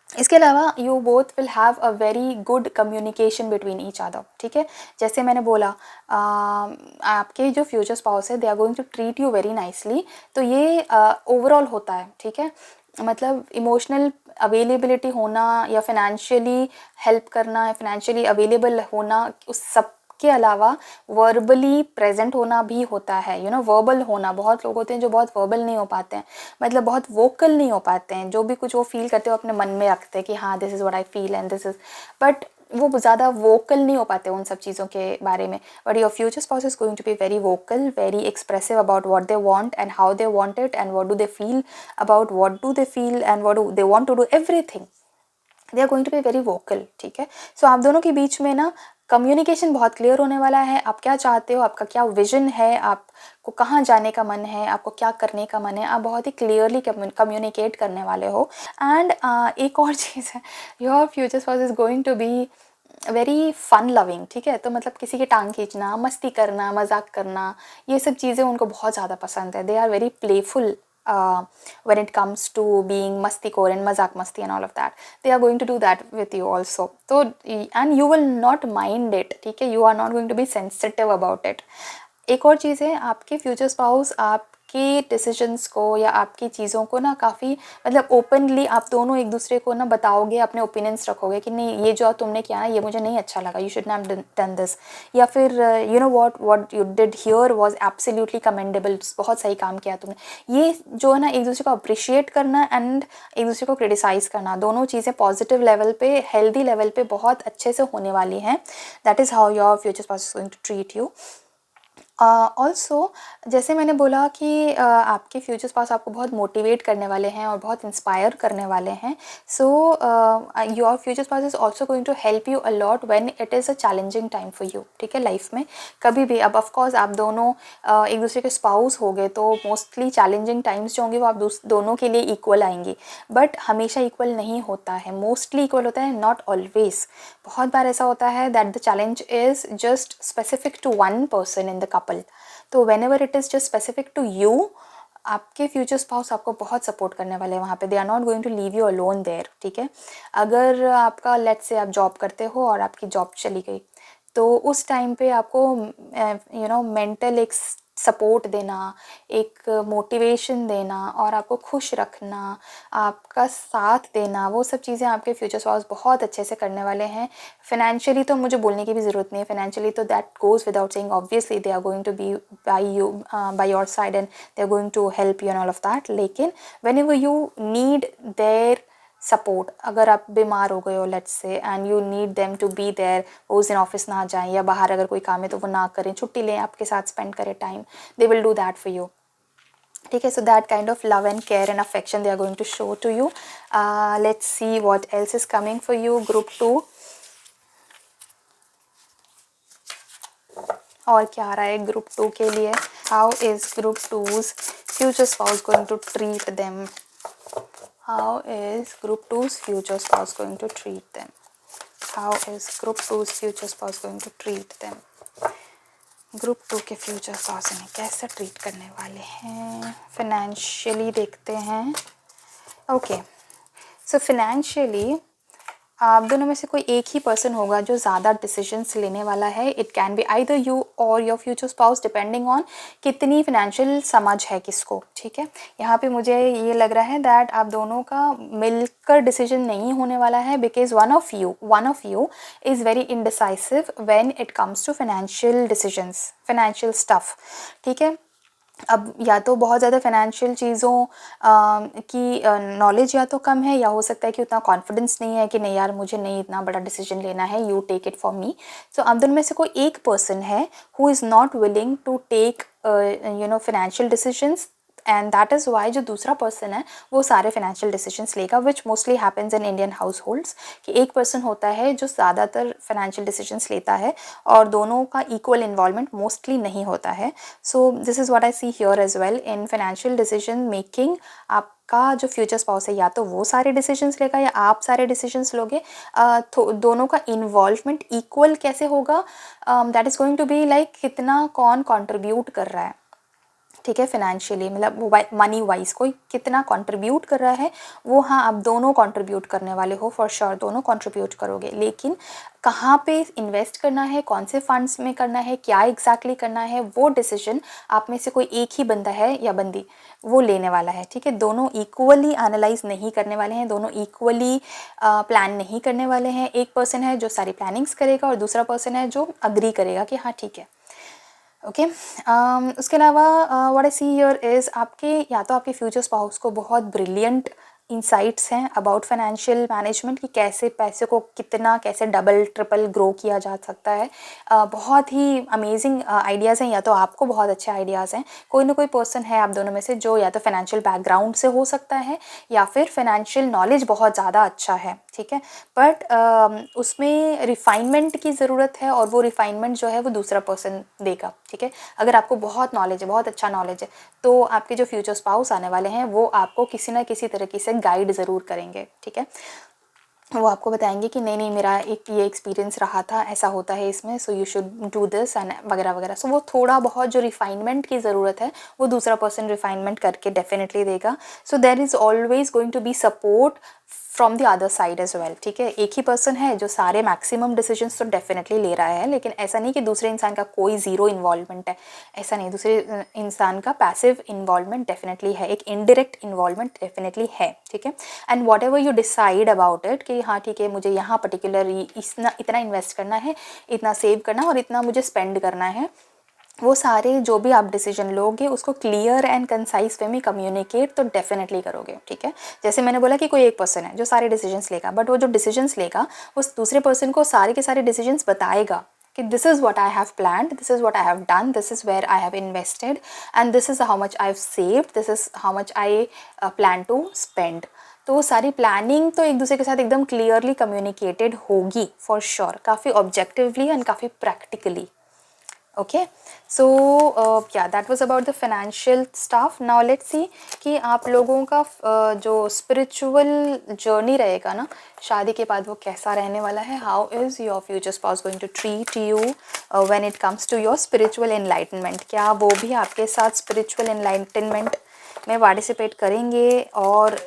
इसके अलावा you both will have a very good communication between each other, ठीक है। जैसे मैंने बोला आपके जो फ्यूचर स्पाउस है they are going to treat you very nicely, तो ये ओवरऑल होता है, ठीक है। मतलब इमोशनल अवेलेबिलिटी होना या फिनेंशियली हेल्प करना, फिनेंशियली अवेलेबल होना, उस सब के अलावा वर्बली प्रेजेंट होना भी होता है, वर्बल होना। बहुत लोग होते हैं जो बहुत वर्बल नहीं हो पाते हैं, मतलब बहुत वोकल नहीं हो पाते हैं, जो भी कुछ वो फील करते हो अपने मन में रखते हैं कि हाँ this is what I feel and this is, but वो ज़्यादा वोकल नहीं हो पाते उन सब चीज़ों के बारे में। But your future spouse is going to be very vocal, very expressive about what they want and how they want it and what do they feel about what do they feel and what do they want to do, everything they are going to be very vocal, ठीक है। सो आप दोनों के बीच में ना communication बहुत clear होने वाला है। आप क्या चाहते हो, आपका क्या विजन है, आपको कहाँ जाने का मन है, आपको क्या करने का मन है, आप बहुत ही क्लियरली कम्युनिकेट करने वाले हो। एंड एक और चीज़ है, your future spouse is going to be very fun loving, ठीक है। तो मतलब किसी की टांग खींचना, मस्ती करना, मजाक करना, ये सब चीज़ें उनको बहुत ज़्यादा पसंद है। They are very playful when it comes to being mastikoor and mazak masti and all of that, they are going to do that with you also. So and you will not mind it, ठीक है, you are not going to be sensitive about it. एक और चीज़ है, आपके future spouse आपके decisions को या आपकी चीज़ों को ना काफ़ी मतलब ओपनली आप दोनों एक दूसरे को ना बताओगे, अपने ओपिनियंस रखोगे कि नहीं ये जो तुमने किया ना ये मुझे नहीं अच्छा लगा, you should not done this, या फिर you know what you did here was absolutely commendable, बहुत सही काम किया तुमने। ये जो है ना एक दूसरे को अप्रिशिएट करना एंड एक दूसरे को क्रिटिसाइज़ करना, दोनों चीज़ें पॉजिटिव लेवल पे, हेल्दी लेवल पे बहुत अच्छे से होने वाली हैं। That is how your future spouse is going to treat you. Also जैसे मैंने बोला कि आपके फ्यूचर स्पाउस आपको बहुत मोटिवेट करने वाले हैं और बहुत इंस्पायर करने वाले हैं। So your future spouse is also going to help you a lot when it is a challenging time for you, ठीक है, लाइफ में कभी भी। अब ऑफकोर्स आप दोनों एक दूसरे के स्पाउस हो गए तो मोस्टली चैलेंजिंग टाइम्स जो होंगे वो आप दोनों के लिए इक्वल आएंगी, बट हमेशा इक्वल नहीं होता है, मोस्टली इक्वल होता है, नॉट ऑलवेज। बहुत बार ऐसा होता है that the challenge is just specific to one person in the couple. तो whenever it is just specific to you, आपके फ्यूचर स्पाउस आपको बहुत सपोर्ट करने वाले हैं वहाँ पे। They are not going to leave you alone there, ठीक है। अगर आपका लेट्स से आप जॉब करते हो और आपकी जॉब चली गई, तो उस टाइम पे आपको मेंटल एक सपोर्ट देना, एक मोटिवेशन देना और आपको खुश रखना, आपका साथ देना, वो सब चीज़ें आपके फ्यूचर स्पाउस बहुत अच्छे से करने वाले हैं। फाइनेंशियली तो मुझे बोलने की भी ज़रूरत नहीं है, फाइनेंशियली तो that goes without saying, obviously they are going to be by your side and they are going to help you and all of that. लेकिन whenever you need their support, अगर आप बीमार हो गए हो let's say and you need them to be there, वो उस दिन ऑफिस ना जाएं या बाहर अगर कोई काम है तो वो ना करें, छुट्टी लें, आपके साथ स्पेंड करें time, they will do that for you, ठीक है। So that kind of love and care and affection they are going to show to you. Let's see what else is coming for you group 2। और क्या आ रहा है group 2 के लिए? How is group 2's future spouse going to treat them? How is group 2's future spouse going to treat them? How is group 2's future spouse going to treat them? Group 2 के future spouse इन्हें कैसे treat करने वाले हैं? Financially देखते हैं। Okay, सो financially आप दोनों में से कोई एक ही पर्सन होगा जो ज़्यादा डिसीजंस लेने वाला है। It can be either you और your future spouse, depending on कितनी फाइनेंशियल समझ है किसको, ठीक है। यहाँ पे मुझे ये लग रहा है दैट आप दोनों का मिलकर डिसीजन नहीं होने वाला है, because one of you is very indecisive when it comes to financial decisions, financial stuff, ठीक है। अब या तो बहुत ज़्यादा फाइनेंशियल चीज़ों की नॉलेज या तो कम है, या हो सकता है कि उतना कॉन्फिडेंस नहीं है कि नहीं यार मुझे नहीं इतना बड़ा डिसीजन लेना है, you take it for me. So आप दोनों में से कोई एक पर्सन है who is not willing to take financial decisions, and that is why जो दूसरा पर्सन है वो सारे फाइनेंशियल डिसीजंस लेगा, which mostly happens in Indian households, कि एक पर्सन होता है जो ज़्यादातर फाइनेंशियल डिसीजंस लेता है और दोनों का इक्वल इन्वॉल्वमेंट मोस्टली नहीं होता है। So this is what I see here as well in financial decision making. आपका जो फ्यूचर स्पाउस है या तो वो सारे डिसीजंस लेगा या आप सारे डिसीजंस लोगे। दोनों का इन्वॉल्वमेंट इक्वल कैसे होगा, that is going to be like कितना कौन कंट्रीब्यूट कर रहा है, ठीक है, फाइनेंशियली, मतलब मनी वाइज कोई कितना कंट्रीब्यूट कर रहा है वो, हाँ आप दोनों कंट्रीब्यूट करने वाले हो फॉर श्योर, दोनों कंट्रीब्यूट करोगे, लेकिन कहाँ पे इन्वेस्ट करना है, कौन से फंड्स में करना है, क्या एग्जैक्टली करना है, वो डिसीजन आप में से कोई एक ही बंदा है या बंदी वो लेने वाला है, ठीक है। दोनों इक्वली एनालाइज नहीं करने वाले हैं, दोनों इक्वली प्लान नहीं करने वाले हैं। एक पर्सन है जो सारी प्लानिंग्स करेगा और दूसरा पर्सन है जो अग्री करेगा कि हाँ ठीक है, ओके। उसके अलावा what I see here is आपके या तो आपके फ्यूचर स्पाउस को बहुत ब्रिलियंट इंसाइट्स हैं अबाउट फाइनेंशियल मैनेजमेंट, कि कैसे पैसे को कितना कैसे डबल ट्रिपल ग्रो किया जा सकता है। बहुत ही अमेजिंग आइडियाज़ हैं, या तो आपको बहुत अच्छे आइडियाज़ हैं। कोई ना कोई पर्सन है आप दोनों में से जो या तो फाइनेंशियल बैकग्राउंड से हो सकता है या फिर फाइनेंशियल नॉलेज बहुत ज़्यादा अच्छा है, ठीक है, बट उसमें रिफाइनमेंट की ज़रूरत है और वो रिफाइनमेंट जो है वो दूसरा पर्सन देगा, ठीक है। अगर आपको बहुत नॉलेज है, बहुत अच्छा नॉलेज है, तो आपके जो फ्यूचर स्पाउस आने वाले हैं वो आपको किसी ना किसी तरीके से गाइड ज़रूर करेंगे, ठीक है। वो आपको बताएंगे कि नहीं नहीं मेरा एक ये एक्सपीरियंस रहा था, ऐसा होता है इसमें, so you should do this and वगैरह वगैरह। सो वो थोड़ा बहुत जो रिफाइनमेंट की ज़रूरत है वो दूसरा पर्सन रिफाइनमेंट करके डेफिनेटली देगा। So there is always going to be support from the other side as well, ठीक है। एक ही पर्सन है जो सारे मैक्सिमम डिसीजंस तो डेफिनेटली ले रहा है, लेकिन ऐसा नहीं कि दूसरे इंसान का कोई ज़ीरो इन्वॉल्वमेंट है, ऐसा नहीं। दूसरे इंसान का पैसिव इन्वॉल्वमेंट डेफिनेटली है, एक इनडायरेक्ट इन्वॉल्वमेंट डेफिनेटली है, ठीक है। And what ever you decide about it कि हाँ ठीक है मुझे यहाँ पर्टिकुलर इतना इन्वेस्ट करना है, इतना सेव करना और इतना मुझे स्पेंड करना है, वो सारे जो भी आप डिसीजन लोगे उसको क्लियर एंड कंसाइज वे में कम्युनिकेट तो डेफिनेटली करोगे, ठीक है। जैसे मैंने बोला कि कोई एक पर्सन है जो सारे डिसीजंस लेगा, बट वो जो डिसीजंस लेगा उस दूसरे पर्सन को सारे के सारे डिसीजंस बताएगा कि this is what I have planned, this is what I have done, this is where I have invested and this is how much I have saved, this is how much I plan to spend. तो वो सारी planning तो एक दूसरे के साथ एकदम clearly communicated होगी फॉर श्योर, काफ़ी ऑब्जेक्टिवली एंड काफ़ी practically, okay. So yeah, that was about the financial stuff. Now let's see कि आप लोगों का जो स्पिरिचुअल जर्नी रहेगा ना शादी के बाद वो कैसा रहने वाला है। How is your future spouse going to treat you when it comes to your spiritual enlightenment. क्या वो भी आपके साथ स्पिरिचुअल एनलाइटनमेंट में पार्टिसिपेट करेंगे, और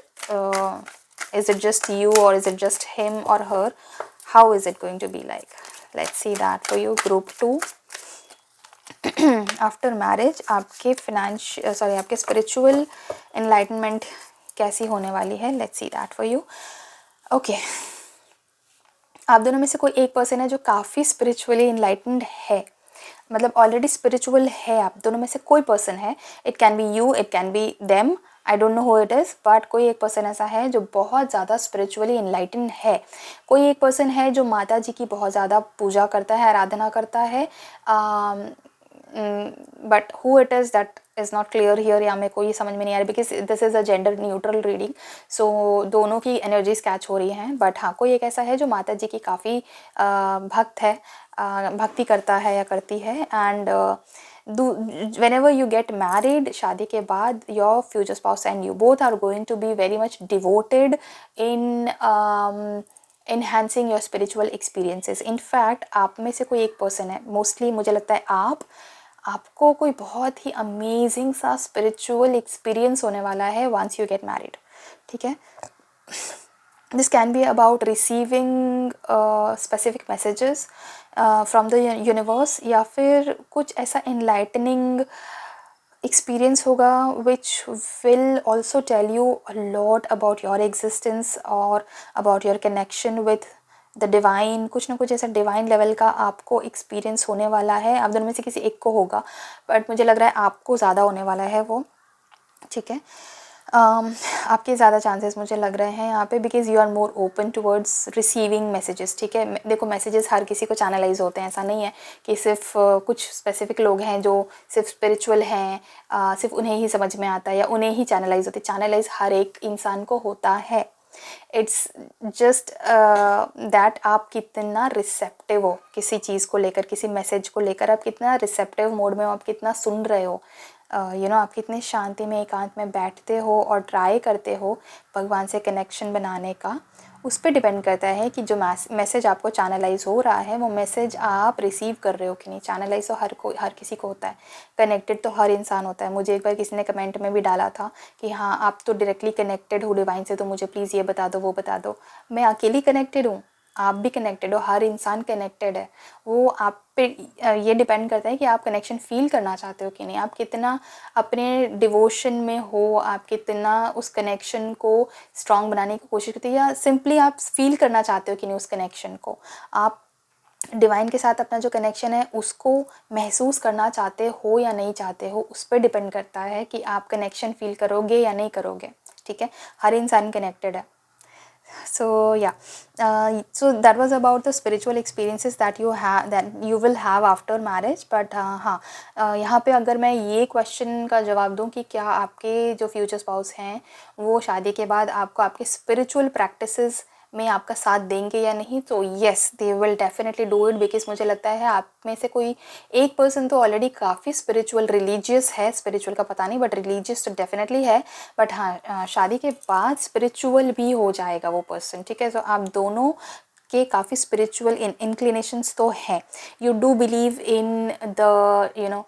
इज़ इट जस्ट यू और इज़ इट जस्ट हिम और her, how is it going to be like. Let's see that for you. Group 2, after marriage आपके आपके स्पिरिचुअल एनलाइटनमेंट कैसी होने वाली है। Let's see that for you, okay. आप दोनों में से कोई एक पर्सन है जो काफ़ी स्पिरिचुअली एनलाइटनड है, मतलब ऑलरेडी स्पिरिचुअल है। आप दोनों में से कोई पर्सन है, it can B you, it can B them, I don't know who it is, but कोई एक पर्सन ऐसा है जो बहुत ज़्यादा स्पिरिचुअली एनलाइटन है। कोई एक पर्सन है जो माता जी की बहुत ज़्यादा पूजा करता है, आराधना करता है, but who it is that is not clear here. या मेरे को ये समझ में नहीं आ रहा because this is a gender neutral reading, so दोनों की एनर्जीज कैच हो रही हैं। बट हाँ कोई एक ऐसा है जो माता जी की काफ़ी भक्त है, भक्ति करता है या करती है। And whenever you get married, शादी के बाद your future spouse and you both are going to be very much devoted in enhancing your spiritual experiences. In fact आप में से कोई एक पर्सन है, मोस्टली मुझे लगता है आपको कोई बहुत ही अमेजिंग सा स्पिरिचुअल एक्सपीरियंस होने वाला है वंस यू गेट मैरिड, ठीक है। This can be about receiving specific messages from the universe, या फिर कुछ ऐसा enlightening experience होगा which will also tell you a lot about your existence or about your connection with the divine. कुछ ना कुछ ऐसा डिवाइन लेवल का आपको एक्सपीरियंस होने वाला है. आप दोनों में से किसी एक को होगा, बट मुझे लग रहा है आपको ज़्यादा होने वाला है वो. ठीक है, आपके ज़्यादा चांसेस मुझे लग रहे हैं यहाँ पे, because you are more open towards receiving messages. ठीक है, देखो मैसेजेस हर किसी को चैनलाइज होते हैं, ऐसा नहीं है कि सिर्फ कुछ स्पेसिफिक लोग हैं जो सिर्फ स्पिरिचुअल हैं, सिर्फ उन्हें ही समझ में आता है या उन्हें ही चैनलाइज होते. चैनलाइज हर एक इंसान को होता है. इट्स जस्ट दैट आप कितना रिसेप्टिव हो किसी चीज़ को लेकर, किसी मैसेज को लेकर आप कितना रिसेप्टिव मोड में हो, आप कितना सुन रहे हो. आप कितनी शांति में एकांत में बैठते हो और ट्राई करते हो भगवान से कनेक्शन बनाने का. उस पर डिपेंड करता है कि जो मैसेज आपको चैनलाइज हो रहा है वो मैसेज आप रिसीव कर रहे हो कि नहीं. चैनलाइज तो हर किसी को होता है, कनेक्टेड तो हर इंसान होता है. मुझे एक बार किसी ने कमेंट में भी डाला था कि हाँ आप तो डायरेक्टली कनेक्टेड हो डिवाइन से, तो मुझे प्लीज़ ये बता दो वो बता दो. मैं अकेली कनेक्टेड हूँ, आप भी कनेक्टेड हो, हर इंसान कनेक्टेड है. वो आप पे ये डिपेंड करता है कि आप कनेक्शन फ़ील करना चाहते हो कि नहीं, आप कितना अपने डिवोशन में हो, आप कितना उस कनेक्शन को स्ट्रॉन्ग बनाने की कोशिश करते हो, या सिंपली आप फ़ील करना चाहते हो कि नहीं उस कनेक्शन को. आप डिवाइन के साथ अपना जो कनेक्शन है उसको महसूस करना चाहते हो या नहीं चाहते हो, उस पर डिपेंड करता है कि आप कनेक्शन फ़ील करोगे या नहीं करोगे. ठीक है, हर इंसान कनेक्टेड है. So yeah, so that was about the spiritual experiences that you will have after marriage. But हाँ, यहाँ पे अगर मैं ये क्वेश्चन का जवाब दूँ कि क्या आपके जो फ्यूचर स्पाउस हैं वो शादी के बाद आपको आपके स्पिरिचुअल प्रैक्टिसेस में आपका साथ देंगे या नहीं, तो yes they will definitely do it. Because मुझे लगता है आप में से कोई एक पर्सन तो ऑलरेडी काफ़ी स्पिरिचुअल रिलीजियस है. स्पिरिचुअल का पता नहीं, बट रिलीजियस तो डेफिनेटली है. बट हाँ, शादी के बाद स्पिरिचुअल भी हो जाएगा वो पर्सन. ठीक है, तो आप दोनों के काफ़ी स्पिरिचुअल इंक्लिनेशंस तो हैं. You do believe in the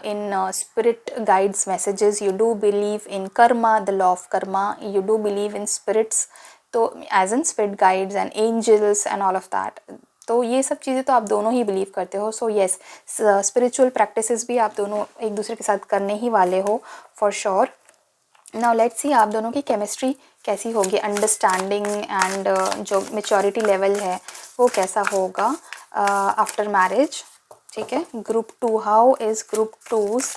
in spirit guides messages, you do believe in karma, the law of karma, you do believe in spirits, तो as an spirit guides and angels and all of that. तो ये सब चीज़ें तो आप दोनों ही believe करते हो. सो येस, स्पिरिचुअल प्रैक्टिसेस भी आप दोनों एक दूसरे के साथ करने ही वाले हो फॉर श्योर. नाउ लेट्स सी आप दोनों की केमिस्ट्री कैसी होगी, अंडरस्टैंडिंग एंड जो मेच्योरिटी लेवल है वो कैसा होगा आफ्टर मैरिज. ठीक है, group 2, how is group 2's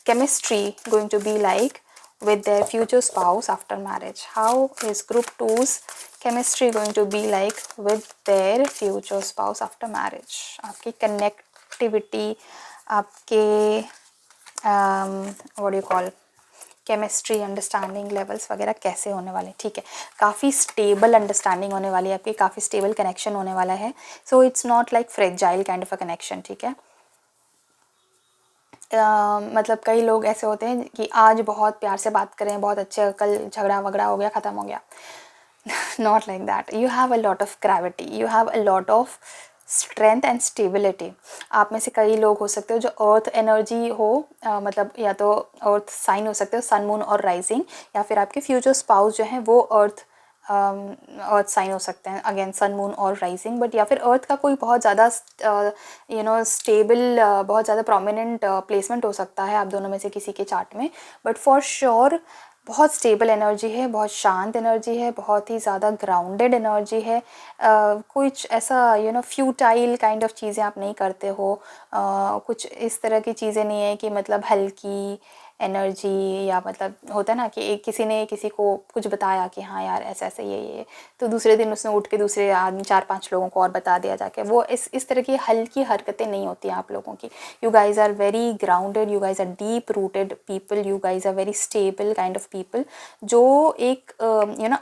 chemistry going to be like with their future spouse after marriage? How is group 2's chemistry going to be like with their future spouse after marriage? आपकी connectivity, आपके what do you call chemistry understanding levels वगैरह कैसे होने वाले. ठीक है, काफ़ी stable understanding होने वाली है आपकी, काफ़ी स्टेबल कनेक्शन होने वाला है. So it's not like fragile kind of a connection. ठीक है, मतलब कई लोग ऐसे होते हैं कि आज बहुत प्यार से बात करें, बहुत अच्छे, कल झगड़ा वगड़ा हो गया, ख़त्म हो गया. Not like that. You have a lot of gravity, you have a lot of strength and stability. आप में से कई लोग हो सकते हो जो अर्थ एनर्जी हो, मतलब या तो अर्थ साइन हो सकते हो, सन मून और राइजिंग, या फिर आपके फ्यूचर स्पाउस जो हैं वो अर्थ साइन हो सकते हैं, अगेन सन मून और राइजिंग. बट या फिर अर्थ का कोई बहुत ज़्यादा स्टेबल, बहुत ज़्यादा प्रोमिनेंट प्लेसमेंट हो सकता है आप दोनों में से किसी के चार्ट में. बट फॉर श्योर बहुत स्टेबल एनर्जी है, बहुत शांत एनर्जी है, बहुत ही ज़्यादा ग्राउंडेड एनर्जी है. कुछ ऐसा फ्यूटाइल काइंड ऑफ चीज़ें आप नहीं करते हो. कुछ इस तरह की चीज़ें नहीं है कि मतलब हल्की एनर्जी, या मतलब होता है ना कि किसी ने किसी को कुछ बताया कि हाँ यार ऐसे ऐसे ये, तो दूसरे दिन उसने उठ के दूसरे आदमी 4-5 लोगों को और बता दिया जाके. वो इस तरह की हल्की हरकतें नहीं होती हैं आप लोगों की. You guys are very grounded, you guys are deep rooted people, you guys are very stable kind of people, जो एक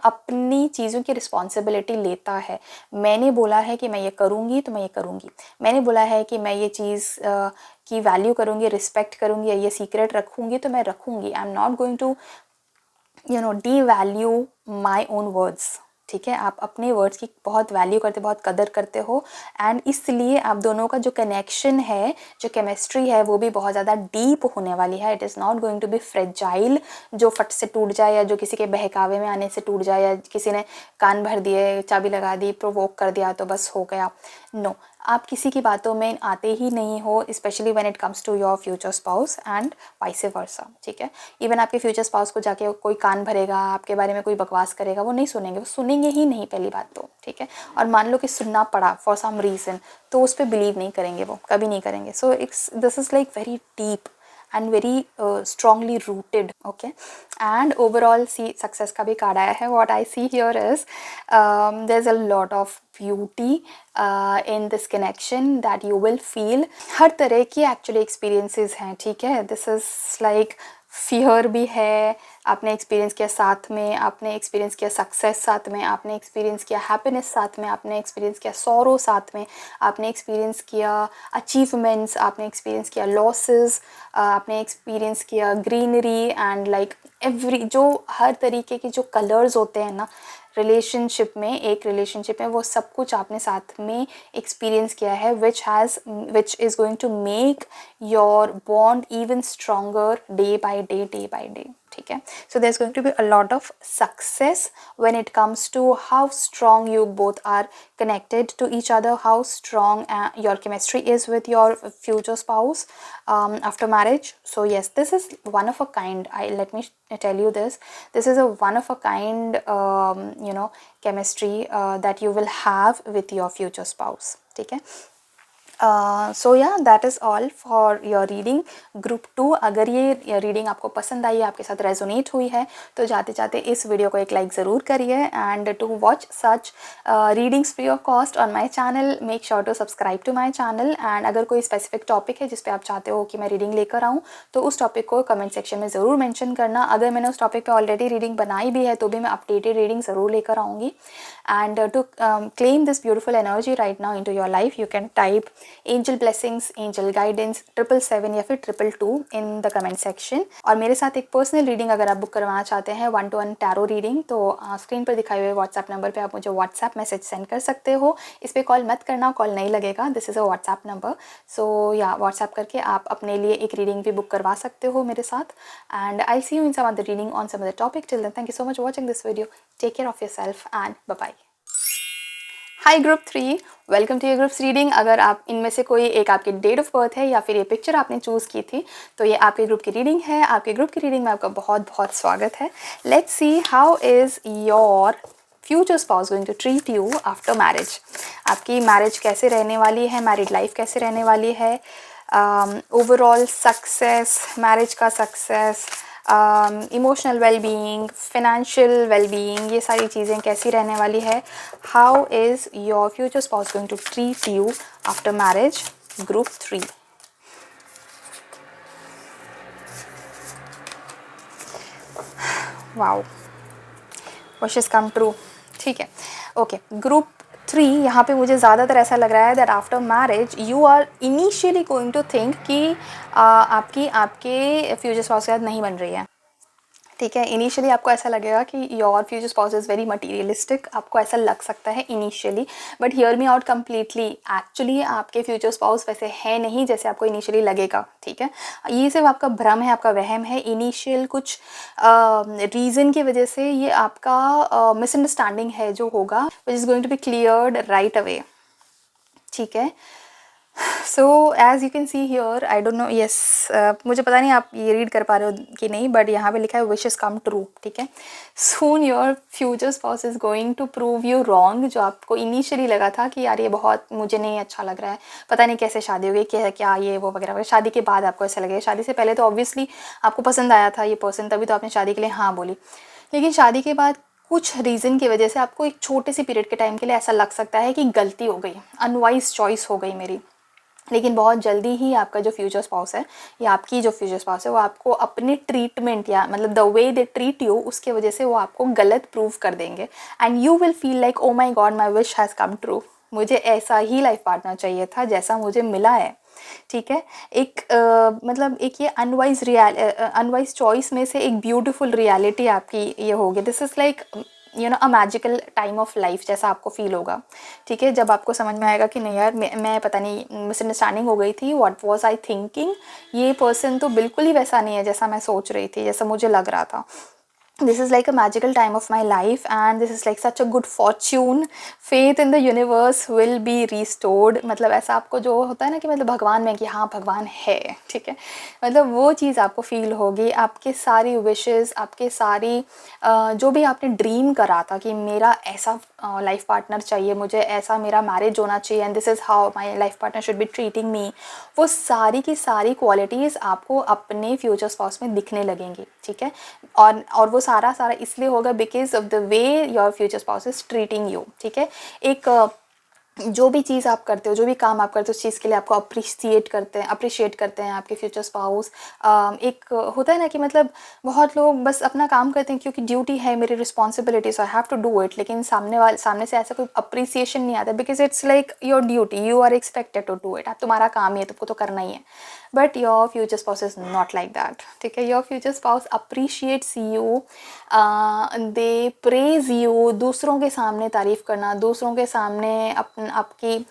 अपनी चीज़ों की रिस्पॉन्सिबिलिटी लेता है. मैंने बोला है कि मैं ये करूँगी तो मैं ये करूँगी, मैंने बोला है कि मैं ये चीज़ की वैल्यू करूँगी, रिस्पेक्ट करूँगी, या ये सीक्रेट रखूँगी तो मैं रखूँगी. I am not going to devalue my own words. ठीक है, आप अपने वर्ड्स की बहुत वैल्यू करते, बहुत कदर करते हो एंड इसलिए आप दोनों का जो कनेक्शन है, जो केमिस्ट्री है, वो भी बहुत ज़्यादा डीप होने वाली है। It is not going to be fragile, जो फट से टूट जाए या जो किसी के बहकावे में आने से टूट जाए या किसी ने कान भर दिए, चाबी लगा दी, प्रोवोक कर दिया तो बस हो गया। नो, आप किसी की बातों में आते ही नहीं हो, specially when it comes to your future spouse and vice versa. ठीक है, इवन आपके फ्यूचर स्पाउस को जाके कोई कान भरेगा, आपके बारे में कोई बकवास करेगा, वो नहीं सुनेंगे, वो सुनेंगे ही नहीं पहली बात तो। ठीक है, और मान लो कि सुनना पड़ा फॉर सम रीज़न, तो उस पर बिलीव नहीं करेंगे, वो कभी नहीं करेंगे। So it's this is like very deep and very strongly rooted. Okay, and overall see success का भी कार्ड आया है। What I see here is there is a lot of beauty in this connection that you will feel. हर तरह की actually experiences हैं। ठीक है, दिस इज़ लाइक फियर भी है, आपने एक्सपीरियंस किया साथ में, आपने एक्सपीरियंस किया सक्सेस साथ में, आपने एक्सपीरियंस किया हैप्पीनेस साथ में, आपने एक्सपीरियंस किया सॉरो साथ में, आपने एक्सपीरियंस किया अचीवमेंट्स, आपने एक्सपीरियंस किया लॉसेस, आपने एक्सपीरियंस किया ग्रीनरी एंड लाइक एवरी, जो हर तरीके के जो कलर्स होते हैं ना रिलेशनशिप में, एक रिलेशनशिप में, वो सब कुछ आपने साथ में एक्सपीरियंस किया है, which is going to make your bond even stronger day by day. ठीक है, so there is going to be a lot of success when it comes to how strong you both are connected to each other, how strong your chemistry is with your future spouse after marriage. So yes, this is one of a kind. Let me tell you this. This is a one of a kind chemistry that you will have with your future spouse. ठीक है, so या that is all for your reading group 2। अगर ये reading आपको पसंद आई है, आपके साथ रेजोनेट हुई है, तो जाते जाते इस वीडियो को एक लाइक ज़रूर करिए and to watch such readings free of cost on my channel make sure to subscribe to my channel. And अगर कोई स्पेसिफिक टॉपिक है जिस पे आप चाहते हो कि मैं रीडिंग लेकर आऊँ, तो उस टॉपिक को कमेंट सेक्शन में ज़रूर मेंशन करना। अगर मैंने उस टॉपिक पे ऑलरेडी रीडिंग बनाई भी है तो भी मैं अपडेटेड रीडिंग ज़रूर लेकर आऊँगी। And to claim this beautiful energy right now into your life, you can type angel blessings, angel guidance 777 या फिर 222 इन द कमेंट सेक्शन। और मेरे साथ एक पर्सनल रीडिंग अगर आप बुक करवाना चाहते हैं, 1-to-1 टैरो रीडिंग, तो स्क्रीन पर दिखाए हुए व्हाट्सएप नंबर पे आप मुझे व्हाट्सएप मैसेज सेंड कर सकते हो। इस पर कॉल मत करना, कॉल नहीं लगेगा, this is a WhatsApp number. So या व्हाट्सएप करके आप अपने लिए एक रीडिंग भी बुक करवा सकते हो मेरे साथ। And I see you in some other reading on some other topic. Till then, thank you so much watching this video. Take care of yourself and bye bye. Hi group 3, welcome to your groups reading. अगर आप इनमें से कोई एक आपकी date of birth है या फिर ये पिक्चर आपने चूज़ की थी, तो ये आपके ग्रुप की रीडिंग है। आपके ग्रुप की रीडिंग में आपका बहुत बहुत स्वागत है। Let's see how is your future spouse going to treat you after marriage. आपकी मैरिज कैसे रहने वाली है, मैरिड लाइफ कैसे रहने वाली है, ओवरऑल सक्सेस, मैरिज का success, emotional wellbeing, financial wellbeing, ये सारी चीज़ें कैसी रहने वाली है। How is your future spouse going to treat you after marriage, group 3। Wow, wishes come true. ठीक है, ओके, ग्रुप 3 यहाँ पे मुझे ज़्यादातर ऐसा लग रहा है that after marriage you are initially going to think कि आपके फ्यूचर स्पाउस के साथ नहीं बन रही है। ठीक है, इनिशियली आपको ऐसा लगेगा कि your future spouse is very materialistic, आपको ऐसा लग सकता है initially, but hear me out completely, actually आपके फ्यूचर स्पाउस वैसे है नहीं जैसे आपको इनिशियली लगेगा। ठीक है, ये सिर्फ आपका भ्रम है, आपका वहम है। इनिशियल कुछ रीज़न की वजह से ये आपका मिसअंडरस्टैंडिंग है जो होगा, which is going to be cleared right away. ठीक है, so as you can see here, I don't know, yes, मुझे पता नहीं आप ये रीड कर पा रहे हो कि नहीं, बट यहाँ पे लिखा है विशेस कम ट्रू। ठीक है, soon your future spouse is going to prove you wrong. जो आपको इनिशियली लगा था कि यार ये बहुत मुझे नहीं अच्छा लग रहा है, पता नहीं कैसे शादी होगी, क्या ये वो वगैरह वगैरह, शादी के बाद आपको ऐसा लगेगा। शादी से पहले तो ऑब्वियसली आपको पसंद आया था ये पर्सन, तभी तो आपने शादी के लिए हाँ बोली, लेकिन शादी के बाद कुछ रीज़न की वजह से आपको एक छोटे से पीरियड के टाइम के लिए ऐसा लग सकता है कि गलती हो गई, अनवाइज चॉइस हो गई मेरी। लेकिन बहुत जल्दी ही आपका जो फ्यूचर स्पाउस है या आपकी जो फ्यूचर स्पाउस है वो आपको अपने ट्रीटमेंट या मतलब the way they treat you, उसके वजह से वो आपको गलत प्रूव कर देंगे and you will feel like oh my God, my wish has come true. मुझे ऐसा ही लाइफ पार्टनर चाहिए था जैसा मुझे मिला है। ठीक है, एक मतलब एक ये अनवाइज चॉइस में से एक ब्यूटीफुल रियलिटी आपकी ये होगी। This is like a magical time of life जैसा आपको फील होगा, ठीक है। जब आपको समझ में आएगा कि नहीं यार, मैं पता नहीं मिसअंडरस्टैंडिंग हो गई थी, व्हाट वाज आई थिंकिंग, ये पर्सन तो बिल्कुल ही वैसा नहीं है जैसा मैं सोच रही थी, जैसा मुझे लग रहा था। This is like a magical time of my life, and this is like such a good fortune. Faith in the universe will be restored. मतलब ऐसा आपको जो होता है ना कि मतलब भगवान में, कि हाँ भगवान है, ठीक है, मतलब वो चीज़ आपको फील होगी। आपके सारी विशेस, आपके सारी जो भी आपने ड्रीम करा था कि मेरा ऐसा लाइफ पार्टनर चाहिए, मुझे ऐसा मेरा मैरिज होना चाहिए, and this is how my life partner should be treating मी, वो सारी की सारी क्वालिटीज़ आपको अपने फ्यूचर स्पाउस में दिखने लगेंगी, ठीक है। और वो सारा इसलिए होगा because of the way your future spouse is treating you, ठीक है। एक जो भी चीज़ आप करते हो, जो भी काम आप करते हो, उस चीज़ के लिए आपको अप्रिशिएट करते हैं आपके फ्यूचर स्पाउस। एक होता है ना कि मतलब बहुत लोग बस अपना काम करते हैं क्योंकि ड्यूटी है, मेरी responsibility, so I have to do it, लेकिन सामने से ऐसा कोई अप्रिसिएशन नहीं आता, because it's like your duty, you are expected to do it, आप तुम्हारा काम ही है, तुमको तो करना ही है। But your future spouse is not like that, ठीक है। Your future spouse appreciates you, they praise you, दूसरों के सामने तारीफ़ करना, दूसरों के सामने आपकी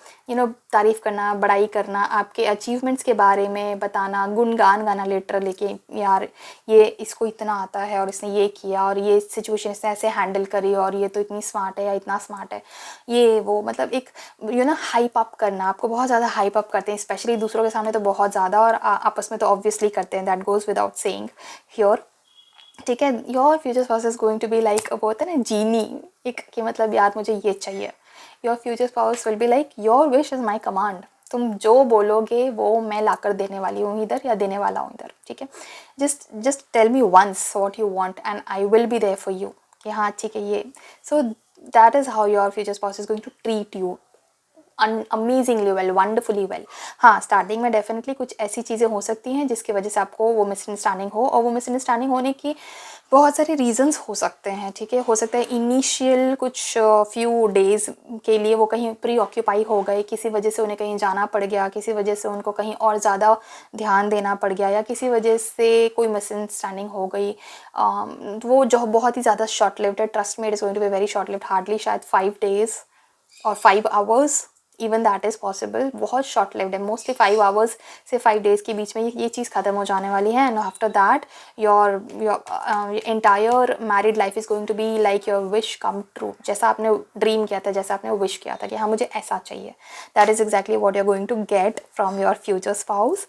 तारीफ़ करना, बड़ाई करना, आपके अचीवमेंट्स के बारे में बताना, गुणगान गाना लिटरली कि यार ये इसको इतना आता है और इसने ये किया और ये सिचुएशन इसने ऐसे हैंडल करी और ये तो इतनी स्मार्ट है या इतना स्मार्ट है, ये वो, मतलब एक हाइप अप करना, आपको बहुत ज़्यादा हाइप अप करते हैं, स्पेशली दूसरों के सामने तो बहुत ज़्यादा, और आपस में तो ऑब्वियसली करते हैं, that goes without saying here, ठीक है। Your future spouse is going to be like, वो होता है ना जीनी, एक कि मतलब यार मुझे ये चाहिए। Your future spouse will be like your wish is my command, तुम जो बोलोगे वो मैं लाकर देने वाली हूँ इधर, या देने वाला हूँ इधर, ठीक है। Just tell me once what you want and I will be there for you, कि हाँ ठीक है ये। So that is how your future spouse is going to treat you amazingly well, wonderfully well. हाँ, स्टार्टिंग में definitely कुछ ऐसी चीज़ें हो सकती हैं जिसकी वजह से आपको वो मिसअंडरस्टैंडिंग हो, और वो मिसअंडरस्टैंडिंग होने की बहुत सारे रीजंस हो सकते हैं, ठीक है। हो सकता है इनिशियल कुछ फ्यू डेज़ के लिए वो कहीं प्री ऑक्यूपाई हो गए, किसी वजह से उन्हें कहीं जाना पड़ गया, किसी वजह से उनको कहीं और ज़्यादा ध्यान देना पड़ गया, या किसी वजह से कोई मिसअंडरस्टैंडिंग हो गई। वो जो बहुत ही ज़्यादा शॉर्ट लिव्ड है, ट्रस्ट में, it is going to be very short lived, hardly शायद 5 days और 5 hours, even that is possible, बहुत शॉर्ट लिव्ड है, मोस्टली 5 hours से 5 days के बीच में ये चीज़ ख़त्म हो जाने वाली है। And after that your entire married life is going to be like your wish come true, जैसा आपने ड्रीम किया था, जैसा आपने विश किया था कि हाँ मुझे ऐसा चाहिए, that is exactly what you are going to get from your future spouse.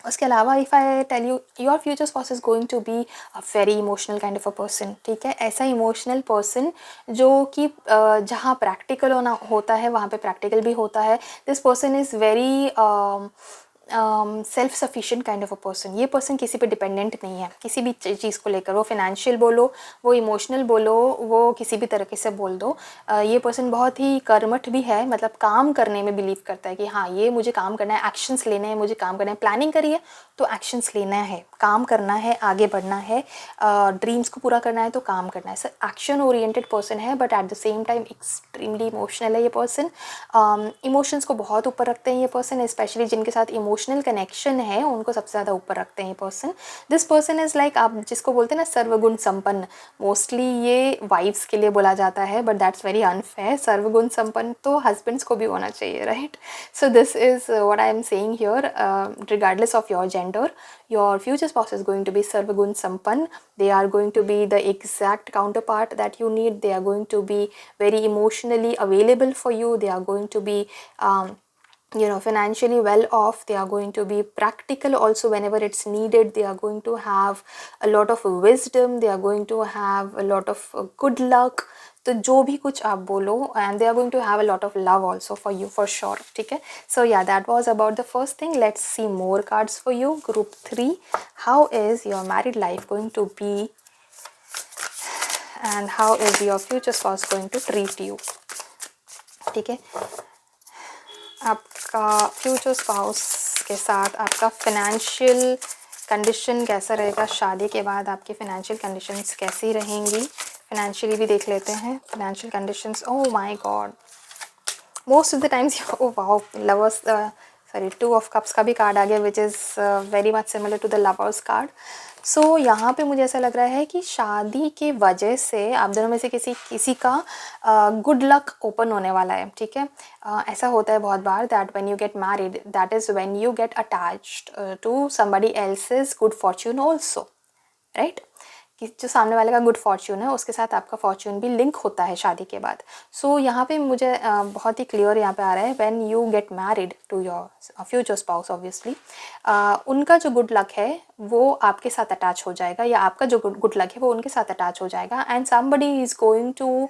उसके अलावा if I tell you, your future spouse is going to be a very emotional kind of a person, ठीक है। ऐसा emotional person जो कि जहाँ practical होना होता है वहाँ पे प्रैक्टिकल भी होता है। This person is very self sufficient kind of a person. ये पर्सन किसी पे डिपेंडेंट नहीं है किसी भी चीज़ को लेकर, वो फिनेंशियल बोलो, वो इमोशनल बोलो, वो किसी भी तरीके से बोल दो। ये पर्सन बहुत ही कर्मठ भी है, मतलब काम करने में बिलीव करता है कि हाँ ये मुझे काम करना है, एक्शंस लेने हैं, मुझे काम करना है, प्लानिंग करी है तो एक्शंस लेना है, काम करना है, आगे बढ़ना है, ड्रीम्स को पूरा करना है तो काम करना है। सर एक्शन ओरिएंटेड पर्सन है, but at the same time extremely emotional है ये पर्सन। इमोशंस को बहुत ऊपर रखते हैं ये पर्सन, स्पेशली जिनके साथ इमोशनल कनेक्शन है उनको सबसे ज़्यादा ऊपर रखते हैं ये person. This person is like, आप जिसको बोलते हैं ना सर्वगुण संपन्न, मोस्टली ये वाइफ्स के लिए बोला जाता है, बट दैट्स वेरी अनफेयर। सर्वगुण संपन्न तो हस्बैंड्स को भी होना चाहिए, right. So this is what I am saying here, regardless of your gender, your future spouse is going to be sarvagun sampann. They are going to be the exact counterpart that you need. They are going to be very emotionally available for you. They are going to be financially well off. They are going to be practical also whenever it's needed. They are going to have a lot of wisdom. They are going to have a lot of good luck. तो जो भी कुछ आप बोलो, and they are going to have a lot of love also for you for sure, ठीक है। So या that was about the first thing. Let's see more cards for you. Group 3, how is your married life going to be and how is your future spouse going to treat you, ठीक है। आपका future spouse के साथ आपका financial condition कैसा रहेगा, शादी के बाद आपकी फिनेंशियल कंडीशंस कैसी रहेंगी, फिनेंशियली भी देख लेते हैं financial conditions. Oh my god, most of the times, oh wow, lovers, sorry 2 of Cups का भी कार्ड आ गया, which is very much similar to the lovers card. So यहाँ पे मुझे ऐसा लग रहा है कि शादी के वजह से आप दोनों में से किसी किसी का गुड लक ओपन होने वाला है, ठीक है। ऐसा होता है बहुत बार that when you get married that is when you get attached to somebody else's good fortune also, right. कि जो सामने वाले का गुड फॉर्च्यून है उसके साथ आपका फॉर्च्यून भी लिंक होता है शादी के बाद। सो यहाँ पे मुझे बहुत ही क्लियर यहाँ पे आ रहा है when you get married to your future spouse obviously उनका जो गुड लक है वो आपके साथ अटैच हो जाएगा, या आपका जो गुड लक है वो उनके साथ अटैच हो जाएगा, and somebody is going to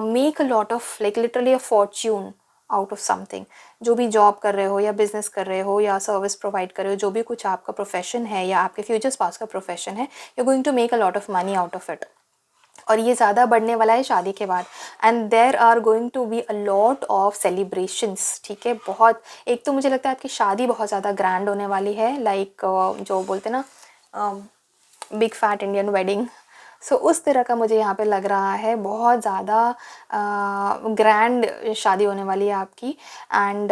make a lot of like literally a fortune out of something. जो भी जॉब कर रहे हो या बिजनेस कर रहे हो या सर्विस प्रोवाइड कर रहे हो, जो भी कुछ आपका प्रोफेशन है या आपके फ्यूचर स्पाउस का प्रोफेशन है, you going to make a lot of money out of it. और ये ज़्यादा बढ़ने वाला है शादी के बाद, and there are going to be a lot of celebrations, ठीक है। बहुत, एक तो मुझे लगता है आपकी शादी बहुत ज़्यादा ग्रैंड होने वाली है, लाइक जो बोलते हैं ना बिग फैट इंडियन वेडिंग। सो उस तरह का मुझे यहाँ पे लग रहा है, बहुत ज़्यादा ग्रैंड शादी होने वाली है आपकी। And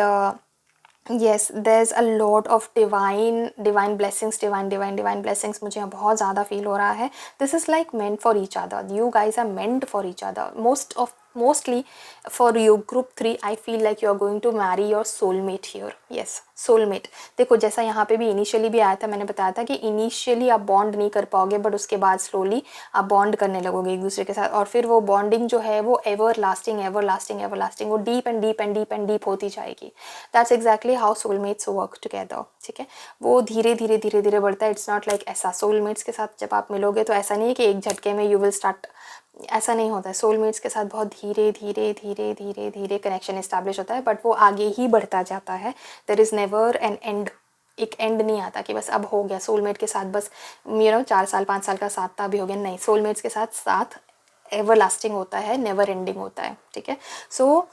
yes there is a lot of divine blessings मुझे यहाँ बहुत ज़्यादा फील हो रहा है। This is like meant for each other, you guys are meant for each other. Mostly for you group 3 I feel like you are going to marry your soulmate here. Yes, soulmate. देखो जैसा यहाँ पे भी initially भी आया था, मैंने बताया था कि इनिशियली आप बॉन्ड नहीं कर पाओगे, बट उसके बाद स्लोली आप बॉन्ड करने लगोगे एक दूसरे के साथ, और फिर वो बॉन्डिंग जो है वो एवर लास्टिंग वो deep and deep and deep and deep होती जाएगी। That's exactly how soulmates work together, ठीक है। वो धीरे धीरे बढ़ता है। इट्स नॉट लाइक ऐसा सोलमेट्स के साथ जब आप मिलोगे तो ऐसा नहीं है कि एक झटके में यू विल स्टार्ट, ऐसा नहीं होता है। सोलमेट्स के साथ बहुत धीरे कनेक्शन इस्टेब्लिश होता है, बट वो आगे ही बढ़ता जाता है। There is never an end, एक एंड नहीं आता कि बस अब हो गया सोलमेट के साथ, बस 4 साल 5 साल का साथ था अभी हो गया, नहीं। सोलमेट्स के साथ एवर लास्टिंग होता है, नेवर एंडिंग होता है, ठीक है। सो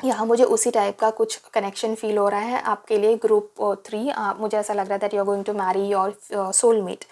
यहाँ मुझे उसी टाइप का कुछ कनेक्शन फील हो रहा है आपके लिए ग्रुप 3। मुझे ऐसा लग रहा है that you are going to marry your soulmate,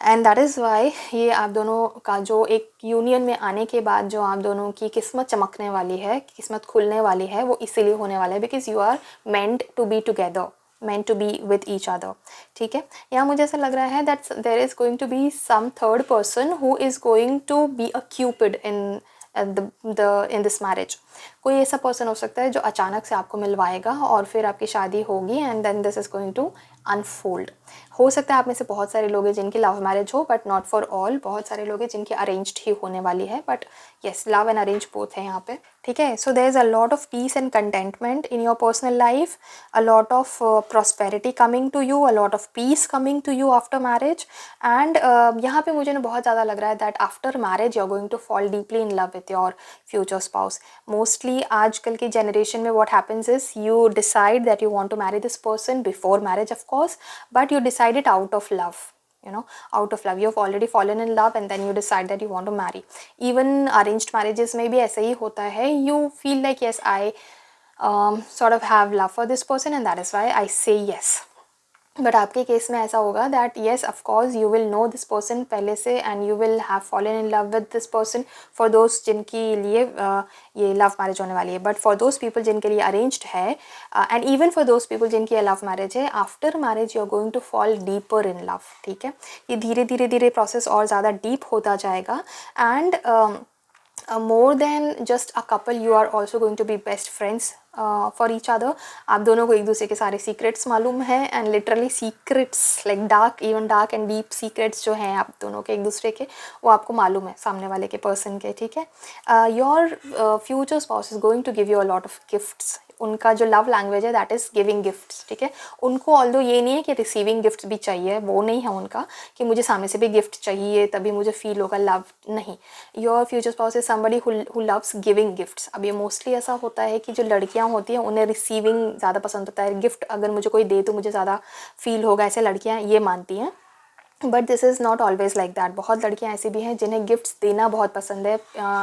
and that is why ये आप दोनों का जो एक यूनियन में आने के बाद जो आप दोनों की किस्मत चमकने वाली है, किस्मत खुलने वाली है, वो इसीलिए होने वाला है because you are meant to be together, meant to be with each other, ठीक है। यहाँ मुझे ऐसा लग रहा है that there is going to be some third person who is going to be a cupid in this marriage। कोई ऐसा पर्सन हो सकता है जो अचानक से आपको मिलवाएगा और फिर आपकी शादी होगी, and then this is going to unfold. हो सकता है आप में से बहुत सारे लोग हैं जिनकी लव मैरिज हो, बट नॉट फॉर ऑल। बहुत सारे लोग हैं जिनकी अरेंज्ड ही होने वाली है, but yes love and arrange both है यहाँ पे, ठीक है। So there is a lot of peace and contentment in your personal life, a lot of prosperity coming to you, a lot of peace coming to you after marriage. And यहाँ पे मुझे ना बहुत ज़्यादा लग रहा है that after marriage you are going to fall deeply in love with your future spouse. Mostly आजकल की जनरेशन में what happens is you decide that you want to marry this person before marriage of course, but you decide it out of love, out of love. You have already fallen in love and then you decide that you want to marry. Even arranged marriages में भी ऐसा ही होता है. You feel like yes, I sort of have love for this person and that is why I say yes. But आपके case में ऐसा होगा that yes of course you will know this person पहले से, and you will have fallen in love with this person for those जिनकी लिए ये love marriage होने वाली है। बट फॉर दोज पीपल जिनके लिए अरेंज्ड है, and even for those people जिनकी लव मैरिज है, after marriage you are going to fall deeper in love, ठीक है। ये धीरे प्रोसेस और ज़्यादा डीप होता जाएगा, and more than just a couple, you are also going to be best friends for each other. आप दोनों को एक दूसरे के सारे सीक्रेट्स मालूम है, and literally secrets like dark and deep secrets जो हैं आप दोनों के एक दूसरे के, वो आपको मालूम है सामने वाले के पर्सन के, ठीक है। Your future spouse is going to give you a lot of gifts. उनका जो लव लैंग्वेज है दैट इज़ गिविंग गिफ्ट्स, ठीक है। उनको ऑल्दो ये नहीं है कि रिसीविंग गिफ्ट्स भी चाहिए, वो नहीं है उनका कि मुझे सामने से भी गिफ्ट चाहिए तभी मुझे फील होगा लव, नहीं। Your future spouse is somebody who loves giving gifts. अब ये मोस्टली ऐसा होता है कि जो लड़कियां होती हैं उन्हें रिसीविंग ज़्यादा पसंद होता है, गिफ्ट अगर मुझे कोई दे तो मुझे ज़्यादा फील होगा, ऐसे लड़कियाँ ये मानती हैं। But this is not always like that. बहुत लड़कियां ऐसी भी हैं जिन्हें गिफ्ट्स देना बहुत पसंद है,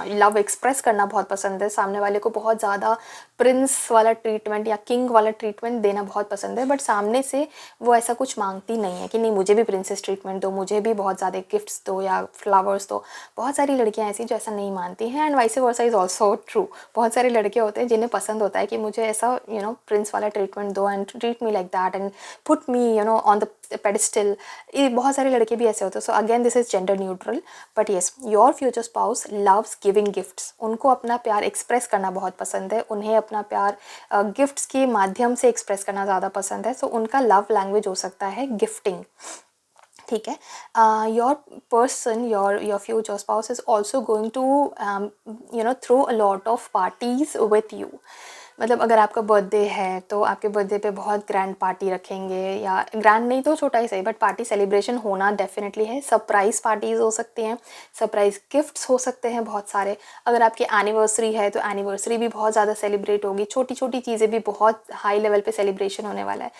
लव एक्सप्रेस करना बहुत पसंद है, सामने वाले को बहुत ज़्यादा प्रिंस वाला ट्रीटमेंट या किंग वाला ट्रीटमेंट देना बहुत पसंद है, बट सामने से वो ऐसा कुछ मांगती नहीं है कि नहीं मुझे भी प्रिंसेस ट्रीटमेंट दो, मुझे भी बहुत ज़्यादा गिफ्ट्स दो या फ्लावर्स दो। बहुत सारी लड़कियाँ ऐसी जो ऐसा नहीं मानती हैं, and vice versa is also true. बहुत सारे लड़के होते हैं जिन्हें पसंद होता है कि मुझे ऐसा प्रिंस वाला ट्रीटमेंट दो, and treat me like that, and put me on the pedestal, ये बहुत सारे लड़के भी ऐसे होते हैं. सो again this is gender neutral, but yes your future spouse loves giving gifts. उनको अपना प्यार एक्सप्रेस करना बहुत पसंद है, उन्हें अपना प्यार गिफ्ट्स के माध्यम से एक्सप्रेस करना ज़्यादा पसंद है. सो उनका लव लैंग्वेज हो सकता है गिफ्टिंग. ठीक है. Your person, your future spouse is also going to throw a lot of parties with you. मतलब अगर आपका बर्थडे है तो आपके बर्थडे पे बहुत ग्रैंड पार्टी रखेंगे, या ग्रैंड नहीं तो छोटा ही सही, बट पार्टी सेलिब्रेशन होना डेफिनेटली है. सरप्राइज़ पार्टीज़ हो सकती हैं, सरप्राइज़ गिफ्ट्स हो सकते हैं बहुत सारे. अगर आपकी एनिवर्सरी है तो एनिवर्सरी भी बहुत ज़्यादा सेलिब्रेट होगी. छोटी छोटी चीज़ें भी बहुत हाई लेवल पे सेलिब्रेशन होने वाला है.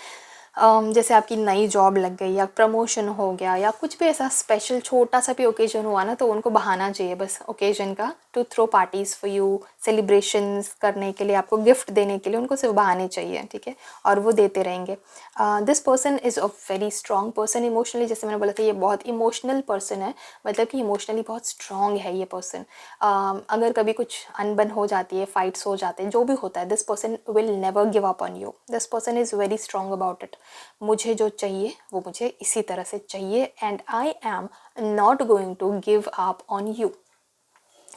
जैसे आपकी नई जॉब लग गई या प्रमोशन हो गया या कुछ भी ऐसा स्पेशल छोटा सा भी ओकेजन हुआ ना, तो उनको बहाना चाहिए बस ओकेजन का, to throw parties for you, celebrations करने के लिए, आपको गिफ्ट देने के लिए उनको सिर्फ बहाने चाहिए. ठीक है, और वो देते रहेंगे. This person is a very strong person emotionally. जैसे मैंने बोला था, ये बहुत इमोशनल पर्सन है, मतलब कि इमोशनली बहुत स्ट्रॉन्ग है ये पर्सन. अगर कभी कुछ अनबन हो जाती है, फाइट्स हो जाते हैं, जो भी होता है, this person will never give up on you. This person is very strong about it. मुझे जो चाहिए वो मुझे इसी तरह से चाहिए, and I am not going to give up on you.